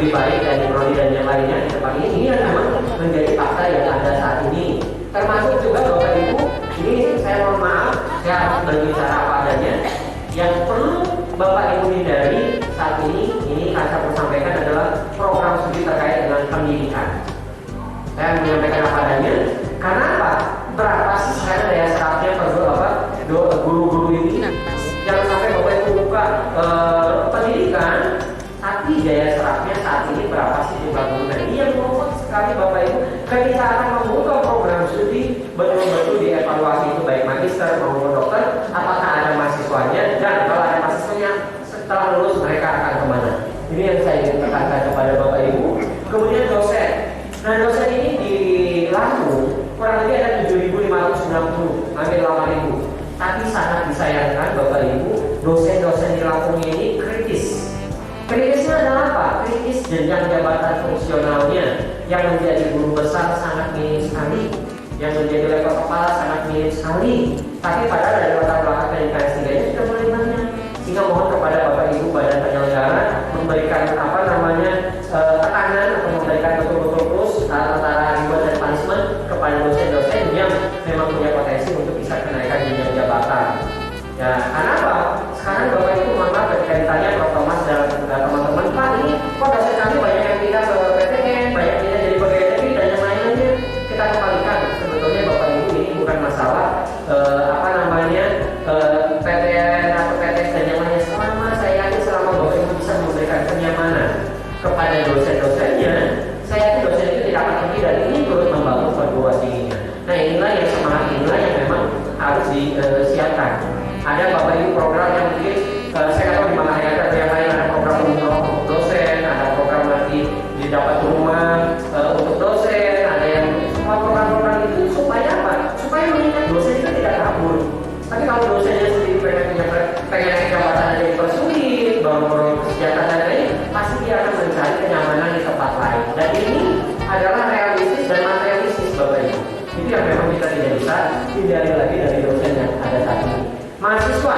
lebih baik dari prodi dan yang lainnya di tempat ini yang memang menjadi fakta yang ada saat ini. Termasuk juga Bapak Ibu, ini saya mohon maaf, saya harus berbicara apa adanya. Yang perlu Bapak Ibu hindari saat ini akan saya sampaikan adalah program studi terkait dengan pendidikan. Saya menyampaikan apa adanya. Karena apa? Berapa sih sekarang daya serapnya guru-guru ini? Jangan sampai Bapak Ibu buka pendidikan, tapi daya serapnya saat ini berapa sih jumlah guru? Nah, ini yang membuat sekali Bapak Ibu ketika akan membuka program studi betul-betul dievaluasi itu baik magister maupun dokter, apakah ada mahasiswanya, dan kalau ada mahasiswanya setelah lulus mereka akan kemana? Ini yang saya ingin tekankan kepada Bapak Ibu. Kemudian dosen. Nah, dosen ini di Lampung kurang lebih ada 7.590, hampir 8.000. Tapi sangat disayangkan Bapak Ibu, dosen-dosen di Lampung ini kritis. Kritisnya adalah apa? Kritis jenjang jabatan fungsionalnya. Yang menjadi guru besar sangat minim sekali, yang menjadi level kepala sangat minim sekali. Tapi padahal dari latar belakang pendidikan S3-nya sudah mulai banyak. Sehingga mohon kepada Bapak Ibu badan penyelenggara memberikan tekanan atau memberikan betul-betul plus antara reward dan punishment kepada dosen-dosen yang memang punya potensi untuk bisa kenaikan jenjang jabatan. Ya, karena apa? Sekarang Bapak Ibu maka ketika ditanya Prof. Thomas dan teman-teman, Pak, ini kok dosen kami banyak yang pindah ke PTN, banyak yang jadi pegawai negeri dan yang lainnya. Kita kembalikan, sebetulnya Bapak Ibu ini bukan masalah PTN atau PTS dan yang lainnya. Selama Bapak Ibu bisa memberikan kenyamanan kepada dosen-dosennya, saya yakin dosen itu tidak akan pergi dan ini terus membangun perguruan tingginya. Nah, inilah yang semangat, inilah yang memang harus disiapkan. Ada Bapak Ibu program yang mungkin saya tahu di mana yang lain, ada program untuk dosen, ada program nanti didapat rumah untuk dosen, ada yang semua program-program itu supaya apa? Supaya mengingat dosen itu tidak kabur. Tapi kalau dosennya sendiri pengen naik jabatan dan dipersulit, baru kesejahteraan dan lain, pasti dia akan mencari kenyamanan di tempat lain. Dan ini adalah realistis dan materialistis Bapak Ibu. Itu yang memang kita tidak bisa hindari lagi dari dosen yang ada saat ini. Mahasiswa,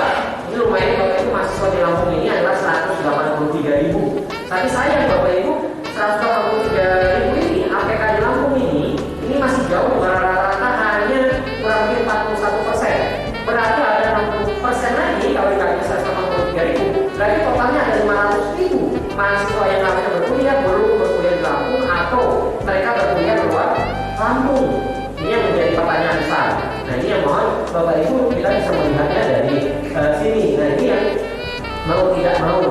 ini lumayan Bapak Ibu, mahasiswa di Lampung ini adalah 183.000. Tapi sayang Bapak Ibu, 183.000 ini APK di Lampung ini masih jauh dengan rata-rata hanya kurang lebih 41%. Berarti ada 60% lagi kalau dikali 183.000, berarti totalnya ada 500.000 mahasiswa yang namanya berkuliah di Lampung atau mereka berkuliah di luar Lampung. Ini yang menjadi pertanyaan besar. Nah, ini yang mohon Bapak Ibu kita bisa melihatnya dari sini. Nah, ini yang mau tidak mau.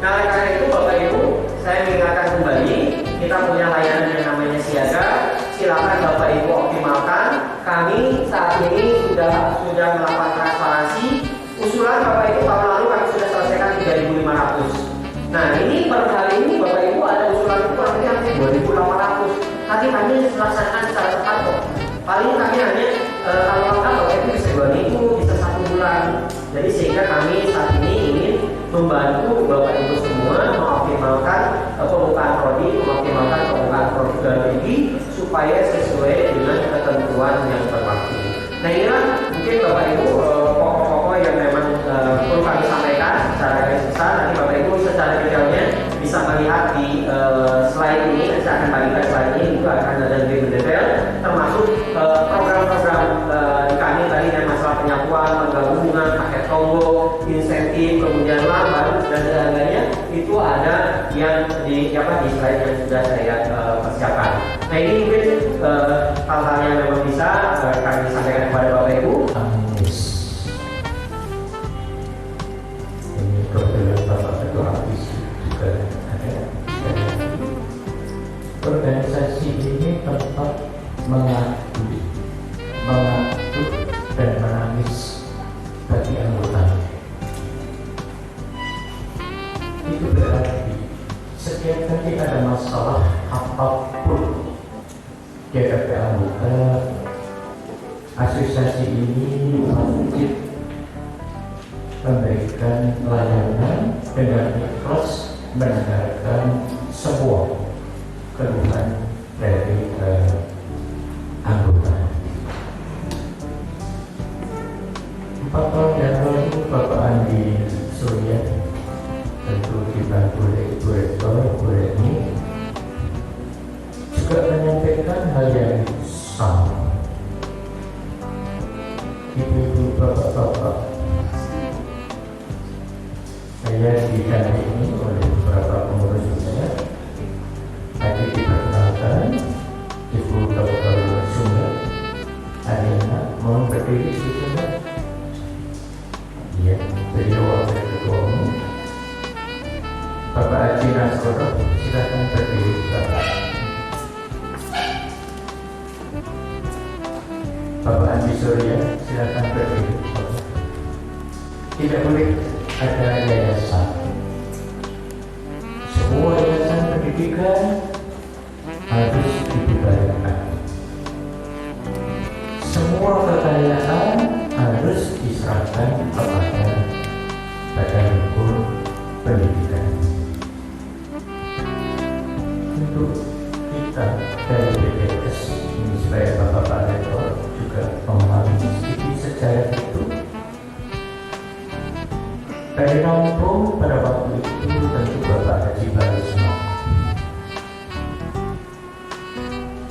Nah, karena itu Bapak Ibu, saya mengingatkan kembali, kita punya layanan yang namanya siaga. Silakan Bapak Ibu optimalkan. Kami saat ini sudah melakukan transparansi. Usulan Bapak Ibu tahun lalu kami sudah selesaikan 3.500. Nah, ini per hari ini Bapak Ibu ada usulan itu kurang lebih hampir 2.800. Tapi kami melaksanakan secara cepat kok. Paling kami hanya kalau Bapak Ibu bisa 2 minggu, bisa 1 bulan. Jadi sehingga kami saat ini ingin membantu Bapak Ibu semua mengoptimalkan pembukaan prodi, mengoptimalkan pembukaan prodi supaya sesuai dengan ketentuan yang berlaku. Nah, inilah mungkin Bapak Ibu pokok-pokok yang memang perlu kami sampaikan secara garis besar. Nanti Bapak Ibu secara detailnya bisa melihat di slide ini. Saya akan bagikan slide ini, itu akan ada lebih detail, termasuk program-program di kami tadi yang masalah penyapuan, penggabungan, paket combo, insentif, kemudian lambat dan sebagainya. Itu ada yang di slide yang sudah saya persiapkan. Nah, ini mungkin hal-hal yang memang bisa kami sampaikan kepada Bapak Ibu. Ini kebetulan Bapak Ketua Habis juga ada. Organisasi ini tempat mengatur dan menangis bagi anggota. Itu berarti setiap kali ada masalah apapun di RP anggota, asosiasi ini wajib memberikan layanan dengan ikhlas mendengarkan semua keluhan dari mengajarkan hal yang sama. Ibu-ibu, bapak-bapak, saya didampingi oleh beberapa pengurus saya. Tadi diperkenalkan Ibu Dr. Sungai Ariana, mohon berdiri sebentar. Iya, beliau wakil ketua umum. Bapak Haji Nasrullah, silakan berdiri Bapak. Bapak Andi Surya, silakan berdiri Bapak. Tidak boleh ada yayasan. Semua yayasan pendidikan harus dibubarkan. Semua kekayaan harus diserahkan kepada Badan Hukum Pendidikan. Untuk kita dari BPS ini, supaya Bapak Rektor juga memahami sedikit sejarah itu. Dari Lampung pada waktu itu tentu Bapak Haji Barisno,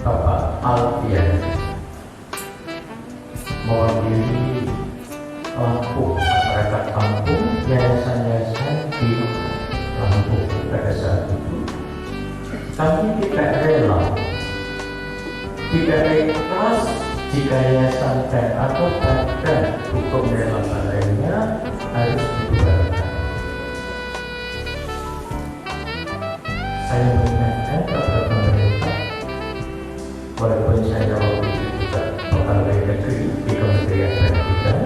Bapak Alfian mewakili Lampung, masyarakat Lampung, yayasan-yayasan di Lampung pada saat itu. Kami tidak rela, tidak ikhlas jika yayasan dan atau badan hukum relama lainnya harus dibubarkan. Saya mengingatkan kepada pemerintah, walaupun saya waktu itu juga pegawai negeri di Kementerian Pendidikan,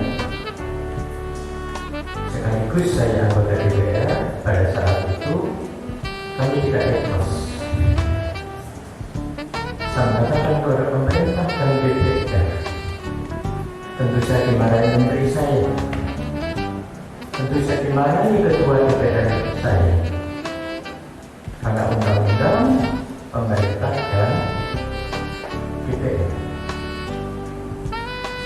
sekaligus saya anggota DPR pada saat itu, kami tidak ikhlas. Saya mengatakan kepada pemerintah dan DPR, tentu saya dimarahi menteri saya, tentu saya dimarahi ketua DPR saya, karena undang-undang, pemerintah dan DPR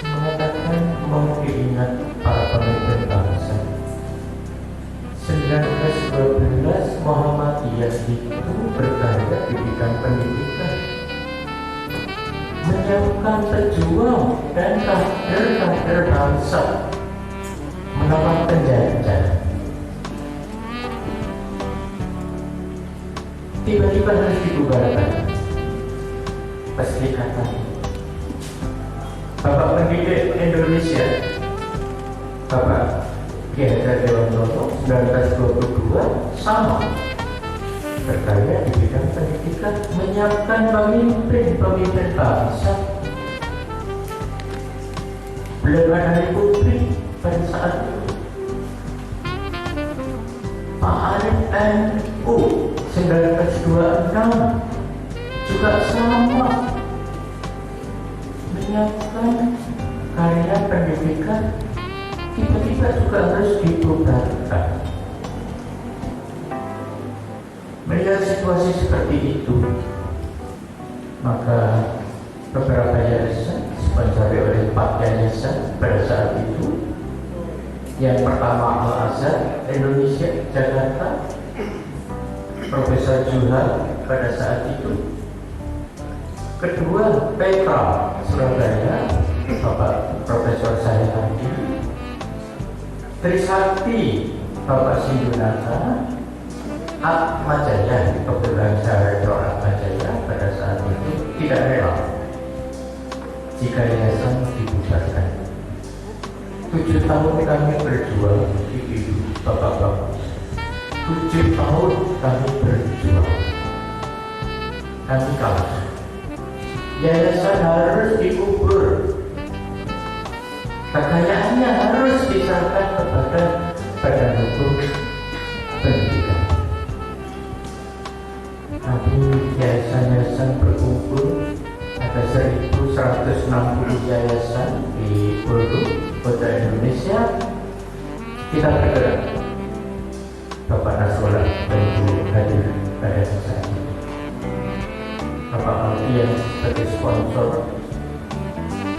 mengatakan mau diingat para pemimpin bangsa. 1912 Muhammadiyah itu berkarya di bidang pendidikan, menyiapkan pejuang dan kader-kader bangsa melawan penjajah. Tiba-tiba harus dibubarkan. Pasti kata Bapak Pendidik Indonesia, Bapak Ki Hajar Dewantoro 1922 sama berkarya di bidang pendidikan, menyiapkan pemimpin bangsa. Belum ada republik pada saat itu. Pak Arif NU 1926 juga sama menyiapkan karya pendidikan, tiba-tiba juga harus dibubarkan. Melihat situasi seperti itu, maka beberapa yayasan disponsori oleh 4 yayasan pada saat itu. Yang pertama Al-Azhar Indonesia Jakarta, Profesor Juhal pada saat itu. Kedua Petra Surabaya, Bapak Profesor Syahid Hadi. Trisakti Bapak Sindunata. Atmajaya, kebetulan saya Rektor Atmajaya pada saat itu tidak rela jika yayasan dibubarkan. 7 tahun kami berjuang, ibu bapak-bapak. 7 tahun kami berjuang, kami kalah. Yayasan harus dikubur, kekayaannya harus diserahkan kepada Badan Hukum Pendidikan. Kami yayasan-yayasan berkumpul, ada 1.160 yayasan di seluruh kota Indonesia. Kita bergerak. Bapak Nasrullah tentu hadir pada saat ini. Bapak Alfian sebagai sponsor,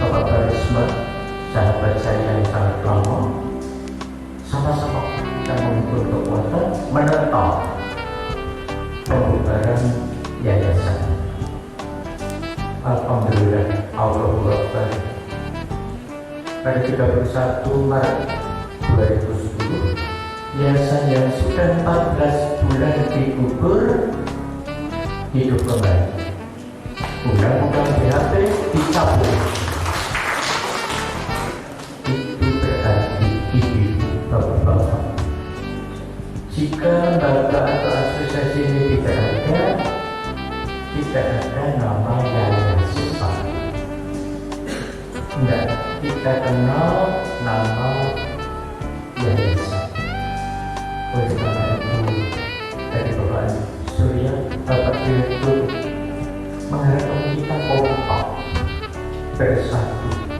Bapak Barisma, sahabat saya yang sangat lama, sama-sama kita mengumpul kekuatan menentang pembubaran yayasan. Alhamdulillah, Allahu Akbar. Pada 31 Maret 2010, yayasan yang sudah 14 bulan dikubur hidup kembali. Undang-undang BHP dicabut. Itu berarti ibu bapak-bapak, jika lembaga atau asosiasi ini tidak ada nama yayasan. Enggak, kita kenal nama yayasan. Oleh karena itu, dari Bapak Surya, Bapak Direktur mengharapkan kita kompak, bersatu.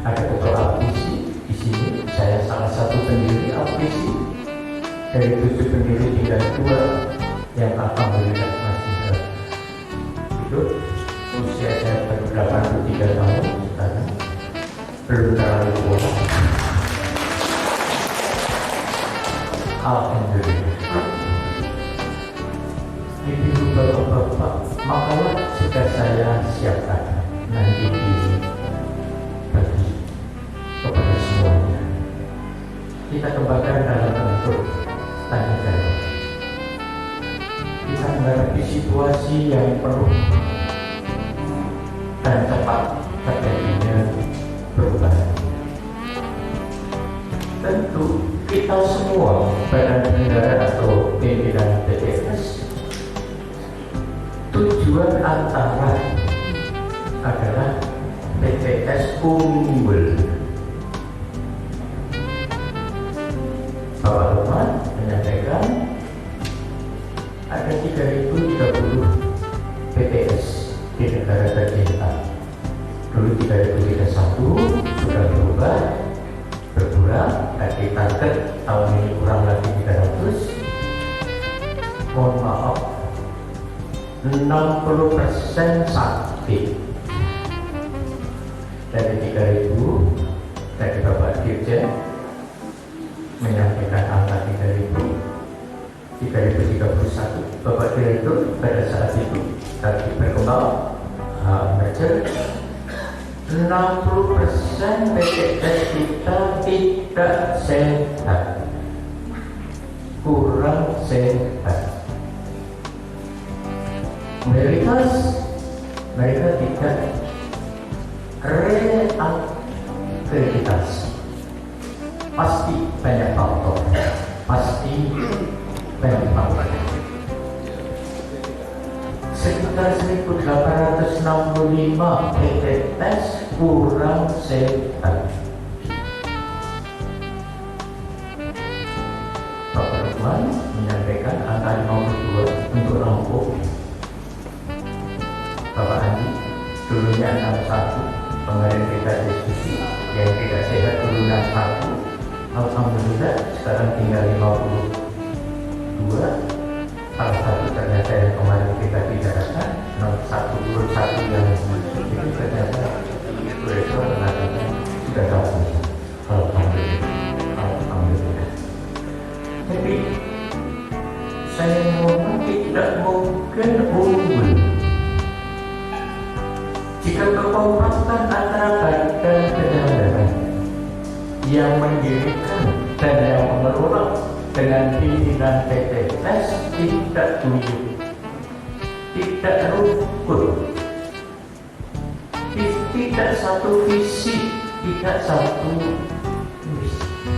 Ada ketua audisi di sini, saya salah satu pendiri audisi. Dari 7 pendiri tinggal 2 yang alhamdulillah masih hidup. Usia saya baru 83 tahun sekarang, belum terlalu tua. Alhamdulillah. Ibu bapak-bapak, makalah sudah saya siapkan nanti dibagi kepada semuanya. Kita kembangkan dalam bentuk tanya jawab. Kita menghadapi situasi yang penuh dan cepat terjadinya perubahan. Tentu kita semua badan penyelenggara atau pimpinan PTS, tujuan antara adalah PTS unggul. Bapak Lukman menyampaikan ada 3.030 PTS di negara tercinta. Dulu 3.031 sudah berkurang, tapi target tahun ini kurang lagi 300. Mohon maaf, 60% sakit. Dari 3.000, dari Bapak Dirjen menyampaikan angka 3.031. Bapak Direktur pada saat itu tadi berkembang merger, 60% PTS kita tidak sehat, kurang sehat. Mayoritas mereka tidak reaktivitas. Pasti banyak faktor, sekitar 1.865 PTS kurang sehat. Bapak Lukman menyampaikan angka 52 untuk rampung. Bapak Andi dulunya 61, kemarin kita diskusi yang tidak sehat dulu 61. Alhamdulillah sekarang tinggal 52. Salah satu ternyata yang kemarin kita bicarakan, nomor 1 yang itu ternyata direktur mengatakan sudah tahu. Alhamdulillah. Jadi saya ngomong tidak mungkin unggul jika kekompakan antara badan penyelenggara yang mendirikan dan yang mengelola dengan pimpinan PTS tidak guyup, tidak rukun, tidak satu visi, tidak satu misi.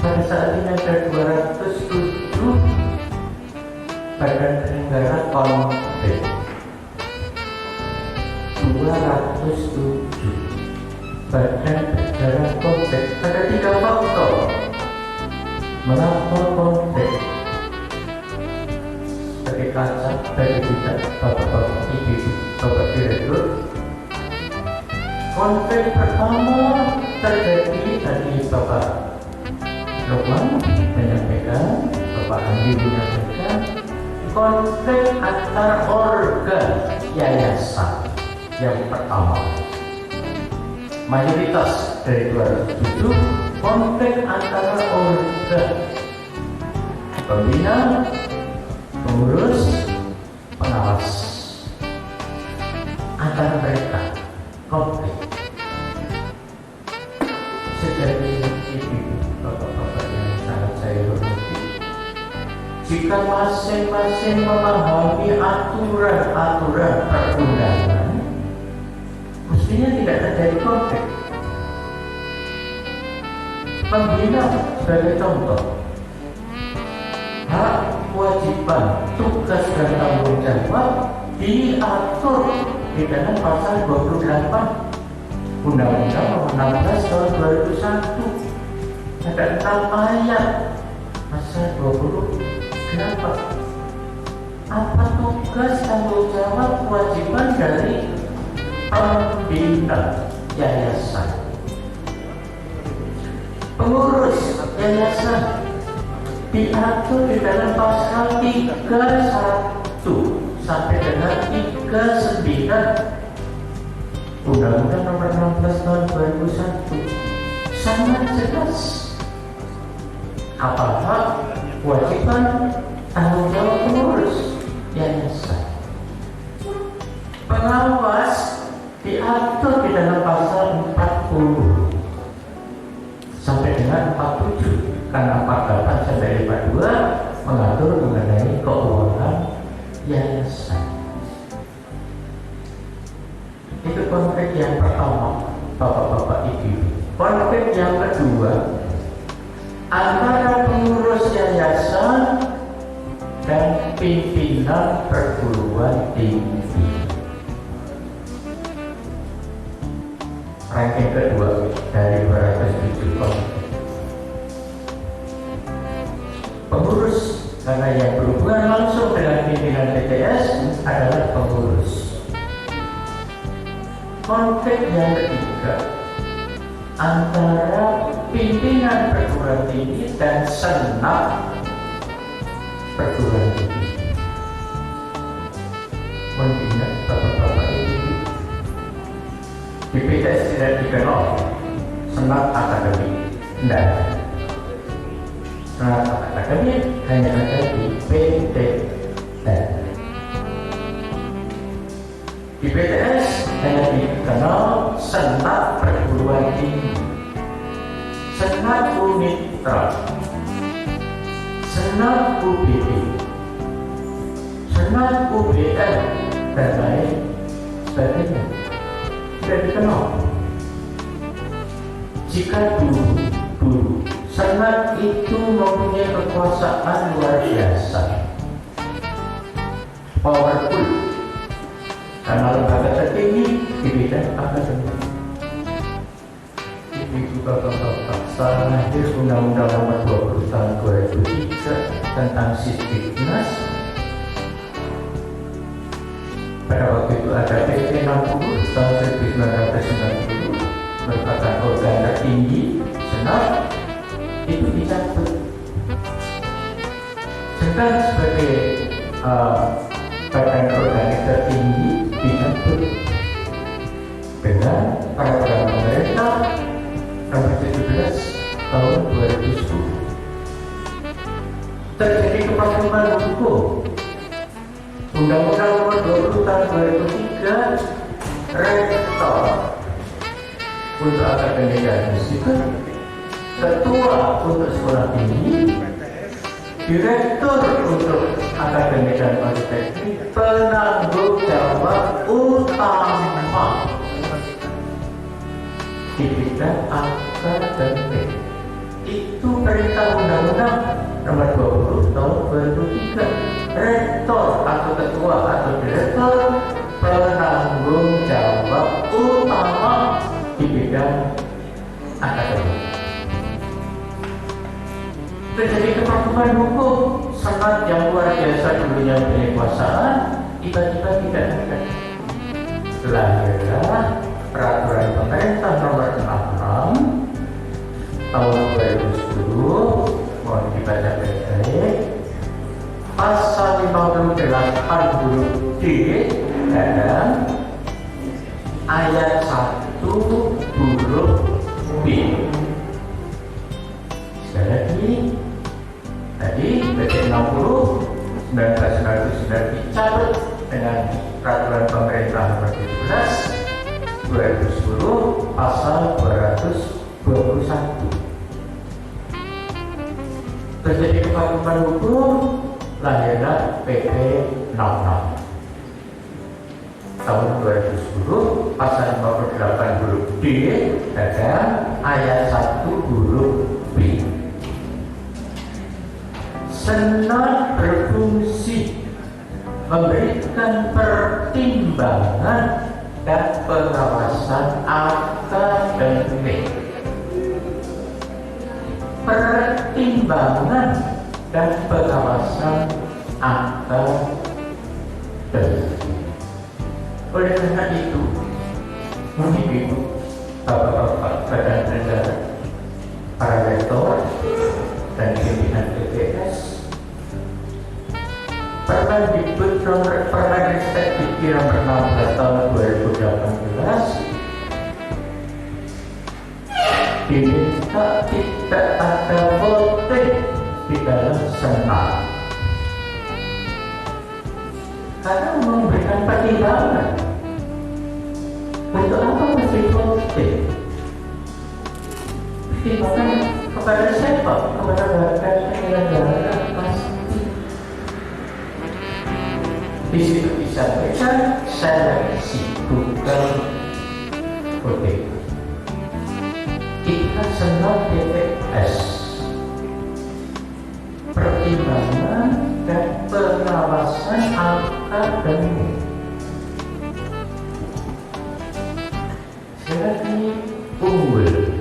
Pada saat ini ada 207 badan penyelenggara konflik, 207 badan penyelenggara konflik. Ada 3 faktor mengapa konflik. Sebagai kaca dari kita, bapak-bapak, ibu, bapak direktur, konflik pertama terjadi dari Bapak Lukman menyampaikan, Bapak Andi menyampaikan, konflik antar organ yayasan yang pertama. Mayoritas dari 207 konflik antara organ pembina, pengurus, pengawas. antara mereka konflik. Sejati ibu bapak-bapak yang sangat saya hormati, jika masing-masing memahami aturan-aturan perundangan, mestinya tidak terjadi konflik. Pembina sebagai contoh, hak, kewajiban, tugas dan tanggung jawab diatur di dalam pasal 28 Undang-Undang Nomor 16 Tahun 2001. Ada 6 ayat pasal 28. Apa tugas, tanggung jawab, kewajiban dari pembina yayasan? Pengurus yayasan diatur di dalam pasal 31 sampai dengan 39 Undang-Undang Nomor 16 Tahun 2001. Sangat jelas apa hak, kewajiban, tanggung jawab pengurus yayasan. Pengawas diatur di dalam pasal 40 sampai dengan 47, karena 48 sampai 52 mengatur mengenai keuangan yayasan. Itu konflik yang pertama, bapak-bapak ibu. Konflik yang kedua antara pengurus yayasan dan pimpinan perguruan tinggi. Ranking kedua dari 207 konflik. Pengurus, karena yang berhubungan langsung dengan pimpinan PTS adalah pengurus. Konflik yang ketiga antara pimpinan perguruan tinggi dan senat perguruan tinggi. Mohon ingat bapak-bapak ibu, di PTS tidak dikenal senat akademik, tidak. Senat akademik hanya ada di PTS. Di PTS hanya dikenal senat perguruan tinggi, senat unitra, senat UBD, senat UBM, dan lain sebagainya. Tidak dikenal. Jika dulu senat itu mempunyai kekuasaan luar biasa, powerful, karena lembaga tertinggi di bidang akademik. Ibu bapak-bapak, setelah lahir Undang-Undang Nomor 20 Tahun 2003 tentang Sisdiknas, pada waktu itu ada PP 60 tahun 1990 merupakan organ tertinggi senat, itu dicabut. Sedang sebagai badan organik tertinggi dicabut dengan peraturan pemerintah nomor 17 tahun 2010. Terjadi kepatuhan hukum. Undang-Undang Nomor 20 Tahun 2003, rektor untuk akademik dan musika, ketua untuk sekolah tinggi, direktur untuk akademik dan politeknik, penanggung jawab utama di bidang akademik. Itu perintah Undang-Undang Nomor 20 Tahun 2003. Rektor atau ketua atau direktur penanggung jawab utama di bidang akademik. Terjadi kepatuhan hukum, senat yang luar biasa dulunya punya kekuasaan tiba-tiba tidak ada. Lahirlah peraturan pemerintah nomor 66 tahun 2010, mohon dibaca baik-baik. Pasal 58 huruf D dan ayat 1 huruf B. Sekali lagi, tadi PP 60 1999 dicabut dengan Peraturan Pemerintah Nomor 17 2010 Pasal 221. Terjadi kevakuman hukum, lahirlah PP 66 tahun 2010 Pasal 58 huruf D dan ayat 1 huruf B. Senat berfungsi memberikan pertimbangan dan pengawasan akademik. Pertimbangan dan pengawasan akademik. Oleh karena itu, ibu, bapak-bapak badan negara, para rektor dan pimpinan PTS, Permendikbud nomor Permendikbud nomor 16 tahun 2018 diminta tidak ada voting di dalam senat karena memberikan pertimbangan. Untuk apa mesti voting? Pertimbangan kepada siapa? Kepada warga penyelenggara pasti. Di situ disampaikan seleksi bukan voting. Kita senat DPS, pertimbangan dan pengawasan akademik. Sekali unggul.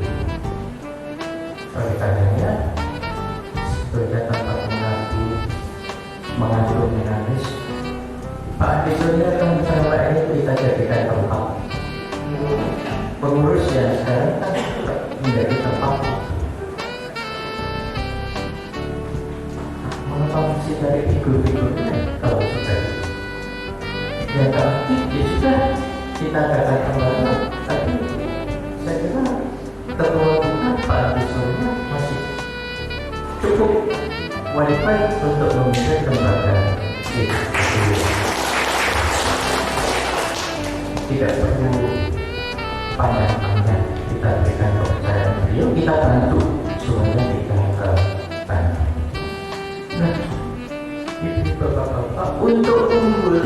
Oleh karenanya, sebagai tempat mengatur dinamis, Pak Andi Surya akan bersama ini kita jadikan tempat pengurus yang sekarang kan menjadi tempat mengetahui dari figur-figurnya. Kalau sudah yang aktif ya sudah kita akan kembali, tapi saya kira ketua kita Pak Andi Surya masih cukup qualified untuk memimpin lembaga ini. Tidak perlu panjang-panjang, kita berikan kepercayaan beliau, kita bantu semuanya kita bantu. Nah, ibu bapak-bapak untuk unggul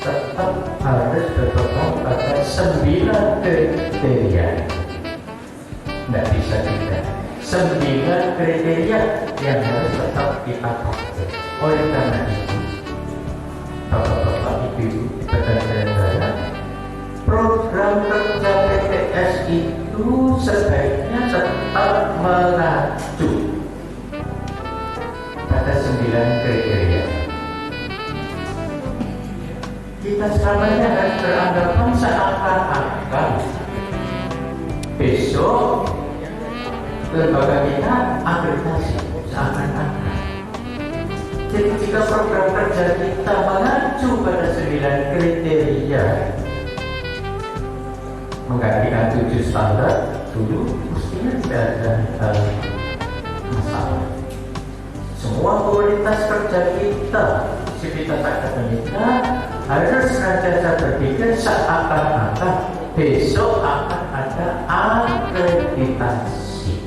tetap harus berpegang pada 9 kriteria. Tidak bisa tidak. 9 kriteria yang harus tetap kita pakai. Oleh karena itu, bapak-bapak, ibu-ibu, penyelenggara, program kerja PTS itu sebaiknya tetap mengacu pada 9 kriteria. Kita selamanya harus beranggapan seakan-akan besok lembaga kita akreditasi, seakan-akan. Jadi jika program kerja kita mengacu pada 9 kriteria, menggantikan 7 standar dulu, mestinya tidak ada masalah. Semua kualitas kerja kita, sivitas akademika, harus senantiasa berpikir seakan-akan besok akan ada akreditasi.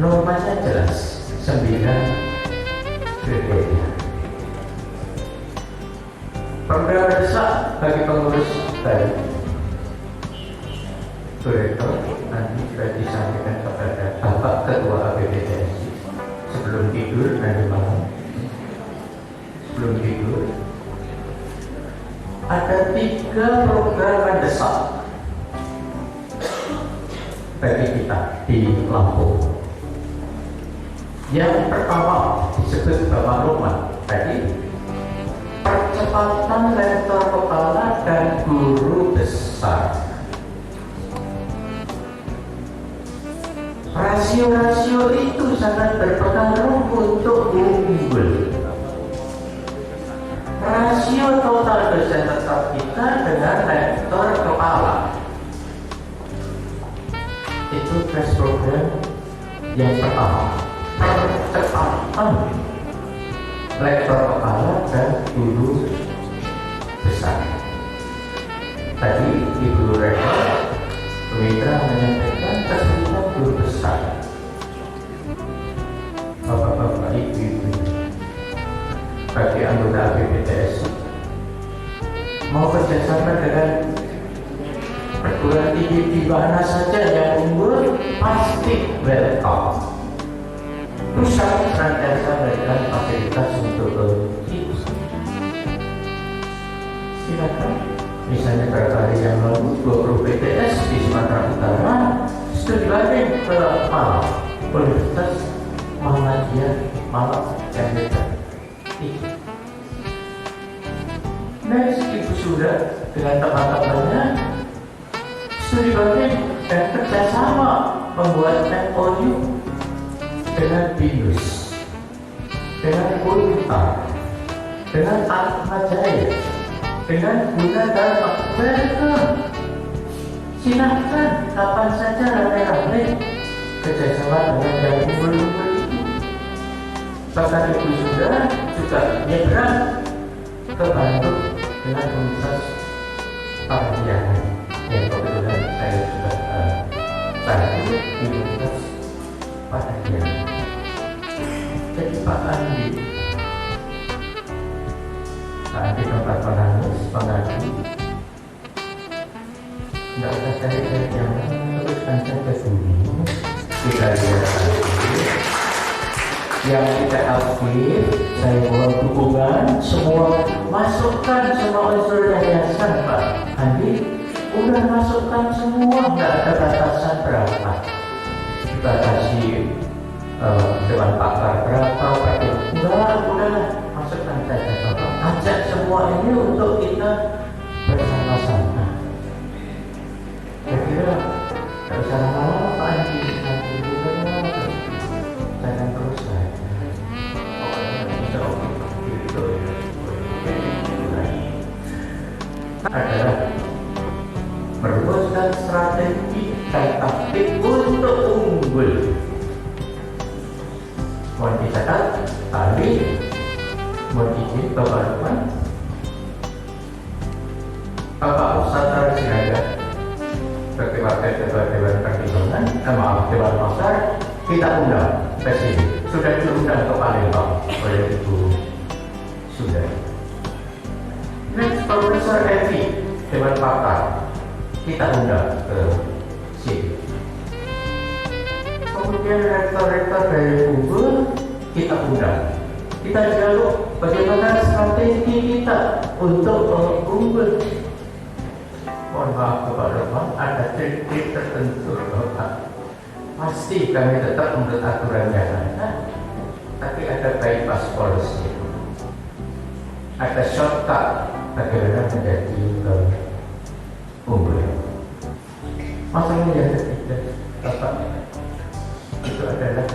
Normanya jelas, 9 kriteria. Program besar bagi pengurus baru. Direktur nanti sudah disampaikan kepada Bapak Ketua APBDSI sebelum tidur nanti malam. Sebelum tidur ada 3 program mendesak bagi kita di Lampung. Yang pertama disebut Bapak Roman tadi, percepatan lektor kepala dan guru besar. Rasio-rasio itu sangat berpengaruh untuk unggul. Rasio total dosen tetap kita dengan lektor kepala itu tes program yang pertama. Percepatan lektor kepala dan guru besar. Tadi Ibu Rektor Witra menyampaikan kesulitan guru besar. Bapak-bapak, ibu-ibu, bagi anggota BPTS mau kerjasama dengan perguruan tinggi di mana saja yang unggul pasti welcome. Pusat senantiasa memberikan fasilitas untuk itu. Silakan. Misalnya beberapa hari yang lalu 20 BTS di Sumatera Utara studi banding ke Malang, Universitas Muhammadiyah Malang yang dekat. Next, Ibu sudah dengan teman-temannya studi banding dan kerjasama membuat MOU dengan BINUS, dengan UNPAD, dengan Atmajaya, dengan Guna Dharma. Welcome. Silahkan kapan saja rame-rame kerjasama dengan yang unggul-unggul itu. Bahkan Ibu sudah juga nyebrang ke Bandung dengan Universitas Parahyangan yang kebetulan saya juga bantu di Universitas Parahyangan. Jadi Pak Andi tempat menangis, pengadu, nggak usah cari-cari yang teruskan saja dulu. Kita lihat lagi yang tidak aktif, saya mohon dukungan semua, masukkan semua unsur yayasan Pak Andi, udah masukkan semua, nggak ada batasan berapa, dibatasi dewan pakar berapa, enggak, udahlah, masukkan saja Bapak, ajak semua ini untuk kita bersama-sama. Saya kira tidak usah lama-lama Pak Andi, nanti jangan terus saja. Adalah merumuskan strategi dan taktik untuk unggul. Mohon dicatat, tadi mohon izin Bapak Lukman, Bapak Ustadz Sinaga, sebagai Ketua Dewan Pertimbangan, Dewan Pakar, kita undang ke sini. Sudah diundang ke Palembang oleh Ibu sudah. Next, Profesor Evi, Dewan Pakar, kita undang ke sini. Kemudian rektor-rektor dari unggul kita undang. Kita dialog bagaimana strategi kita untuk unggul. Mohon maaf Bapak Rahman, ada trik-trik tertentu Bapak. Pasti kami tetap menurut aturan yang ada, tapi ada bypass policy, ada shortcut bagaimana menjadi unggul. Masalah yang ketiga Bapak, itu adalah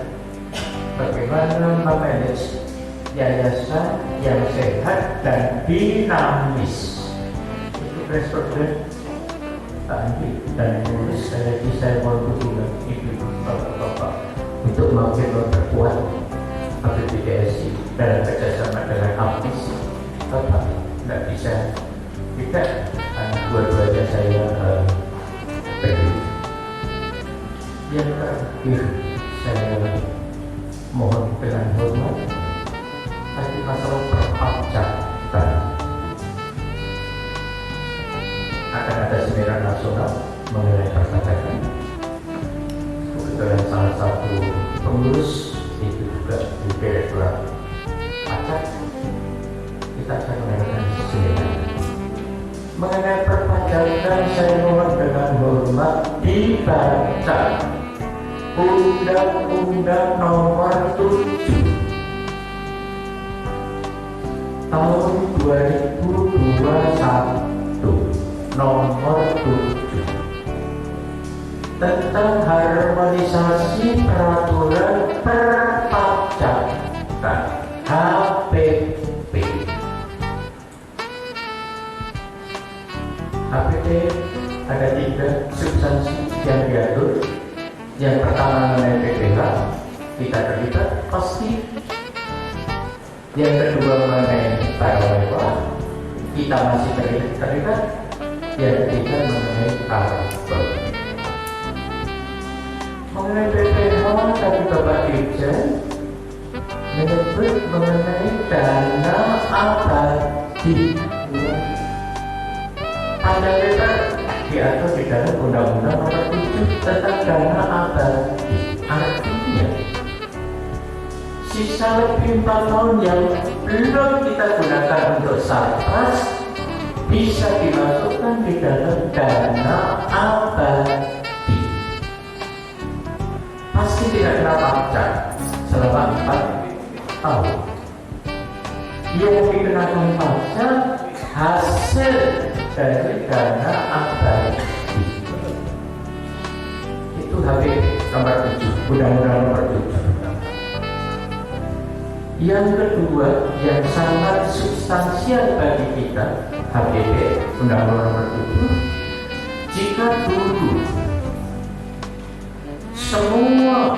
bagaimana memanage yayasan yang sehat dan dinamis. Itu responden Pak Andi dan Nulis. Saya mohon dukungan Ibu Bapak untuk makin memperkuat BPTS dalam kerjasama dengan APIS. Bapak tidak bisa tidak, dua-duanya saya perlu. Yang terakhir saya mohon dengan hormat, tadi masalah perpajakan. Akan ada seminar nasional mengenai perpajakan. Kebetulan salah satu pengurus itu juga di Direktorat Pajak. Kita akan mengadakan seminar mengenai perpajakan. Saya mohon dengan hormat dibaca Undang-Undang Nomor 7 Tahun 2021 Nomor 7 tentang harmonisasi peraturan perpajakan HPP. HPP ada 3 substansi yang diatur. Yang pertama mengenai PPh, kita terlibat pasti. Yang kedua mengenai barang mewah, kita masih terlibat. Yang ketiga mengenai karbon. Mengenai BPH tadi Bapak Dirjen menyebut mengenai dana abadi. Ada lebar diatur di dalam Undang-Undang Nomor 7 tentang dana abadi. Artinya sisa lebih 4 tahun yang belum kita gunakan untuk sarpras bisa dimasukkan di dalam dana abadi. Pasti tidak kena pajak selama 4 tahun. Yang dikenakan pajak hasil dari dana abadi. Itu HP nomor 7, Undang-Undang Nomor 7. Yang kedua, yang sangat substansial bagi kita, HPP, Undang-Undang Nomor 7, jika dulu semua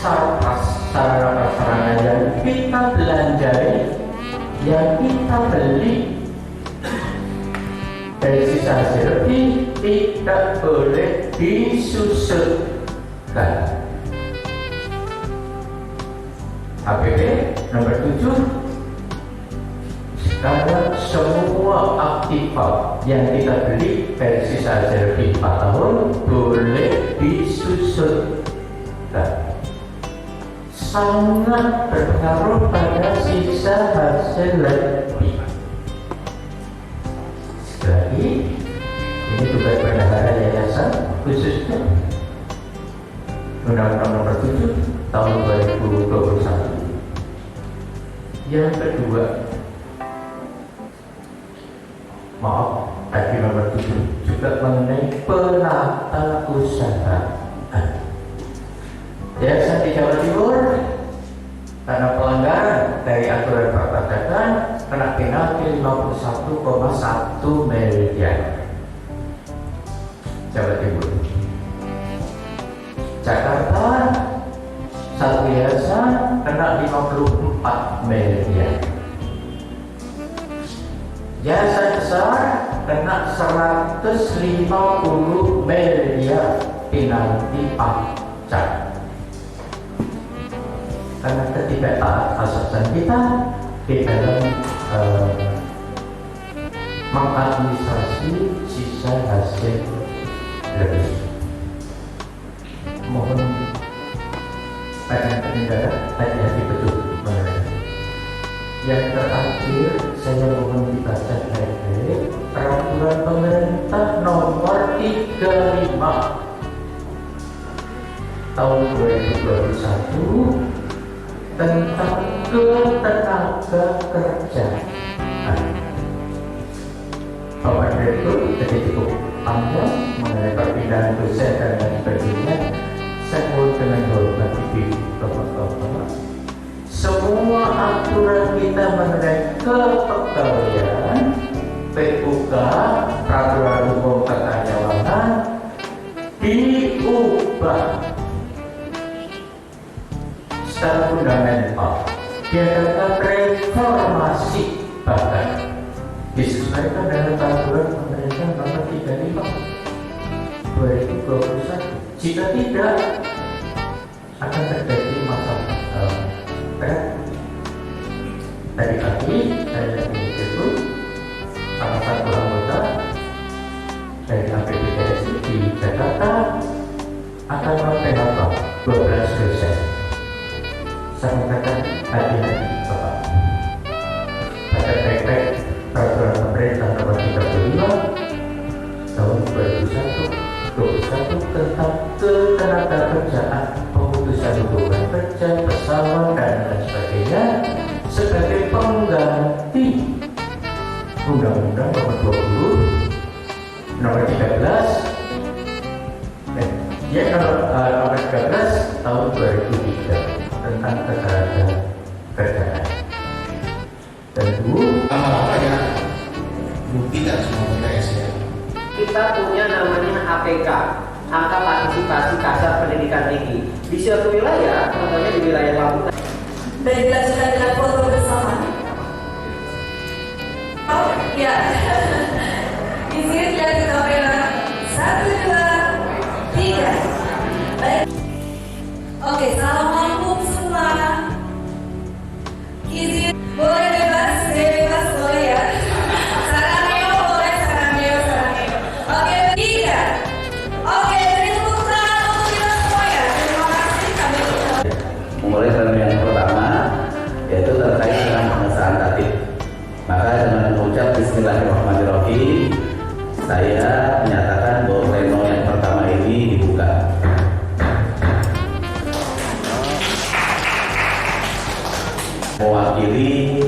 sarana prasarana yang kita belanjai, yang kita beli dari sisa hasil lebih tidak boleh disusutkan. HPP nomor 7, sekarang semua aktiva yang kita beli dari sisa hasil lebih 4 tahun boleh disusutkan. Sangat berpengaruh pada sisa hasil lebih. Sekali ini tugas bendahara yayasan khususnya Undang-Undang Nomor 7 tahun 2021. Yang kedua, maaf, tadi nomor 7 juga mengenai penata usahaan. Yayasan di Jawa Timur karena pelanggaran dari aturan perpajakan kena penalti 51,1 miliar. Jawa Timur. Jakarta, satu yayasan kena 54 miliar. Yayasan besar kena 150 miliar penalti pajak. Karena ketidaktaatan kita di dalam mengadministrasi sisa hasil lebih. Mohon pengendara hati-hati betul mengenai. Yang terakhir saya mohon dibaca baik-baik peraturan pemerintah nomor 35 tahun 2021 tentang ketenaga kerjaan. Bapak Direktur tadi cukup panjang mengenai perpindahan dosen dan lain sebagainya. Saya mohon dengan hormat di Bapak-Bapak, semua aturan kita mengenai kepegawaian, PUK, peraturan hukum kekaryawanan diubah secara fundamental, diadakan reformasi, bahkan disesuaikan dengan peraturan pemerintah nomor 35 2021. Jika tidak, akan terjadi masalah berat. Tadi pagi saya itu salah satu anggota dari APBDSI di Jakarta akan memphk 12 dosen. Saya mengatakan hati-hati Bapak, baca baik-baik peraturan pemerintah nomor 35 tahun 2021 tentang ketenaga kerjaan, pemutusan hubungan kerja, pesangon dan lain sebagainya sebagai pengganti Undang-Undang Nomor 20 Nomor 13 Nomor 13 tahun 2003 tentang ketenaga kerjaan. Tentu apa yang buktikan semua PTS ya. Kita punya namanya APK, Angka Partisipasi Kasar Pendidikan Tinggi. Di suatu wilayah, contohnya di wilayah Lampung, dan dilanjutkan dengan foto bersama. Oh ya, izin lihat ke kamera. 1, 2, 3. Baik. Oke, assalamualaikum semua. Izin boleh bebas boleh ya. Saraneo boleh, saraneo. Oke, 3. Oke, beri tepuk tangan untuk kita semua ya. Terima kasih kami. Memulai dari yang pertama yaitu terkait dengan pengesahan tatib. Maka dengan mengucap Bismillahirrahmanirrahim, saya menyatakan bahwa pleno yang pertama ini dibuka. Mewakili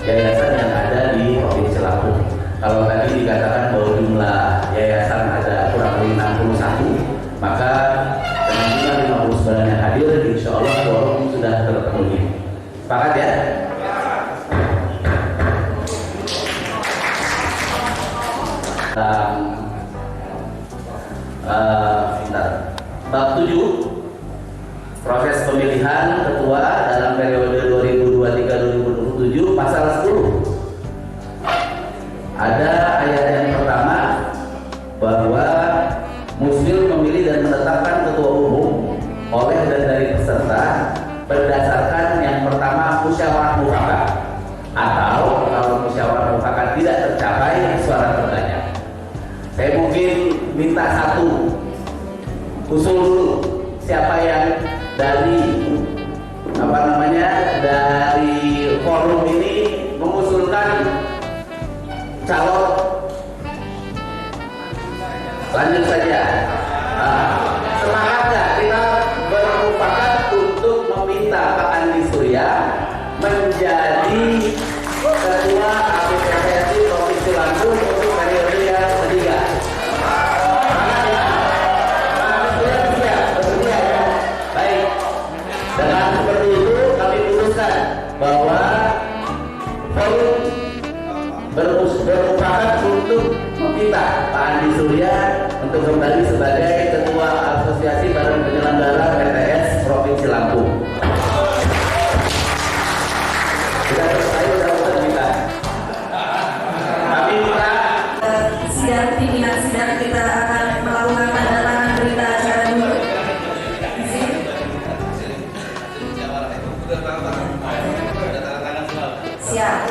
yayasan yang ada di Provinsi Lampung. Kalau tadi dikatakan bahwa jumlah yayasan ada kurang lebih 61, maka dengan jumlah 59 yang hadir, insya Allah quorum sudah terpenuhi. Sepakat ya? Bab 7, proses pemilihan ketua dalam periode 2023-2027, pasal 10. Ada ayat yang pertama bahwa Muslim memilih dan menetapkan ketua umum oleh dan dari peserta berdasarkan yang pertama musyawarah mufakat, atau kalau musyawarah mufakat tidak tercapai suara terbanyak. Saya mungkin minta satu usul dulu, siapa yang dari dari forum ini mengusulkan calon. Lanjut saja. Semangat nggak kita bermufakat untuk meminta Pak Andi Surya menjadi ketua APPSI Provinsi Lampung untuk periode yang ketiga. Bersedia ya? Baik. Dengan seperti itu kami putuskan bahwa forum bermufakat untuk meminta Pak Andi Surya untuk kembali sebagai Ketua Asosiasi Badan Penyelenggara PTS Provinsi Lampung. Sudah selesai, sudah terbitan. Kami minta Sidang pimpinan sidang kita akan melakukan tanda tangan berita acara dulu. Izin. Siap.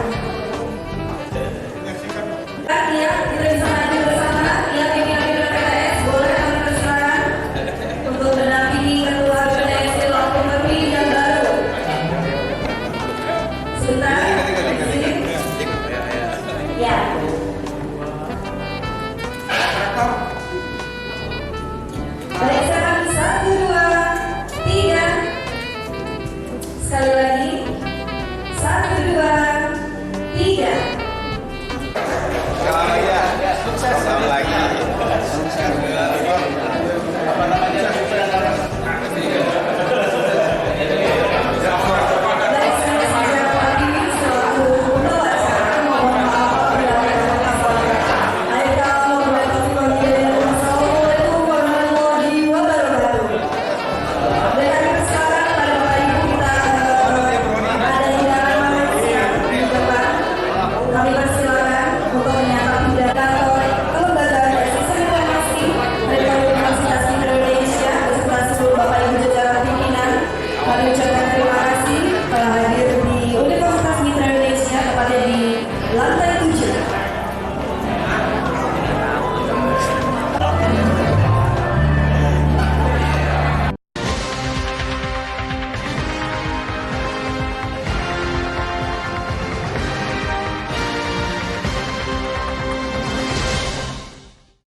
Ya, kita bisa maju bersama. Ya, pimpinan PTS boleh kami persilakan untuk mendampingi ketua PTS di Lampung Kepri yang baru. Sebentar. Izin. Ya. Baik, sekarang 1, 2, 3. Sekali lagi. 1, 2, 3. Selamat ya, sukses lagi.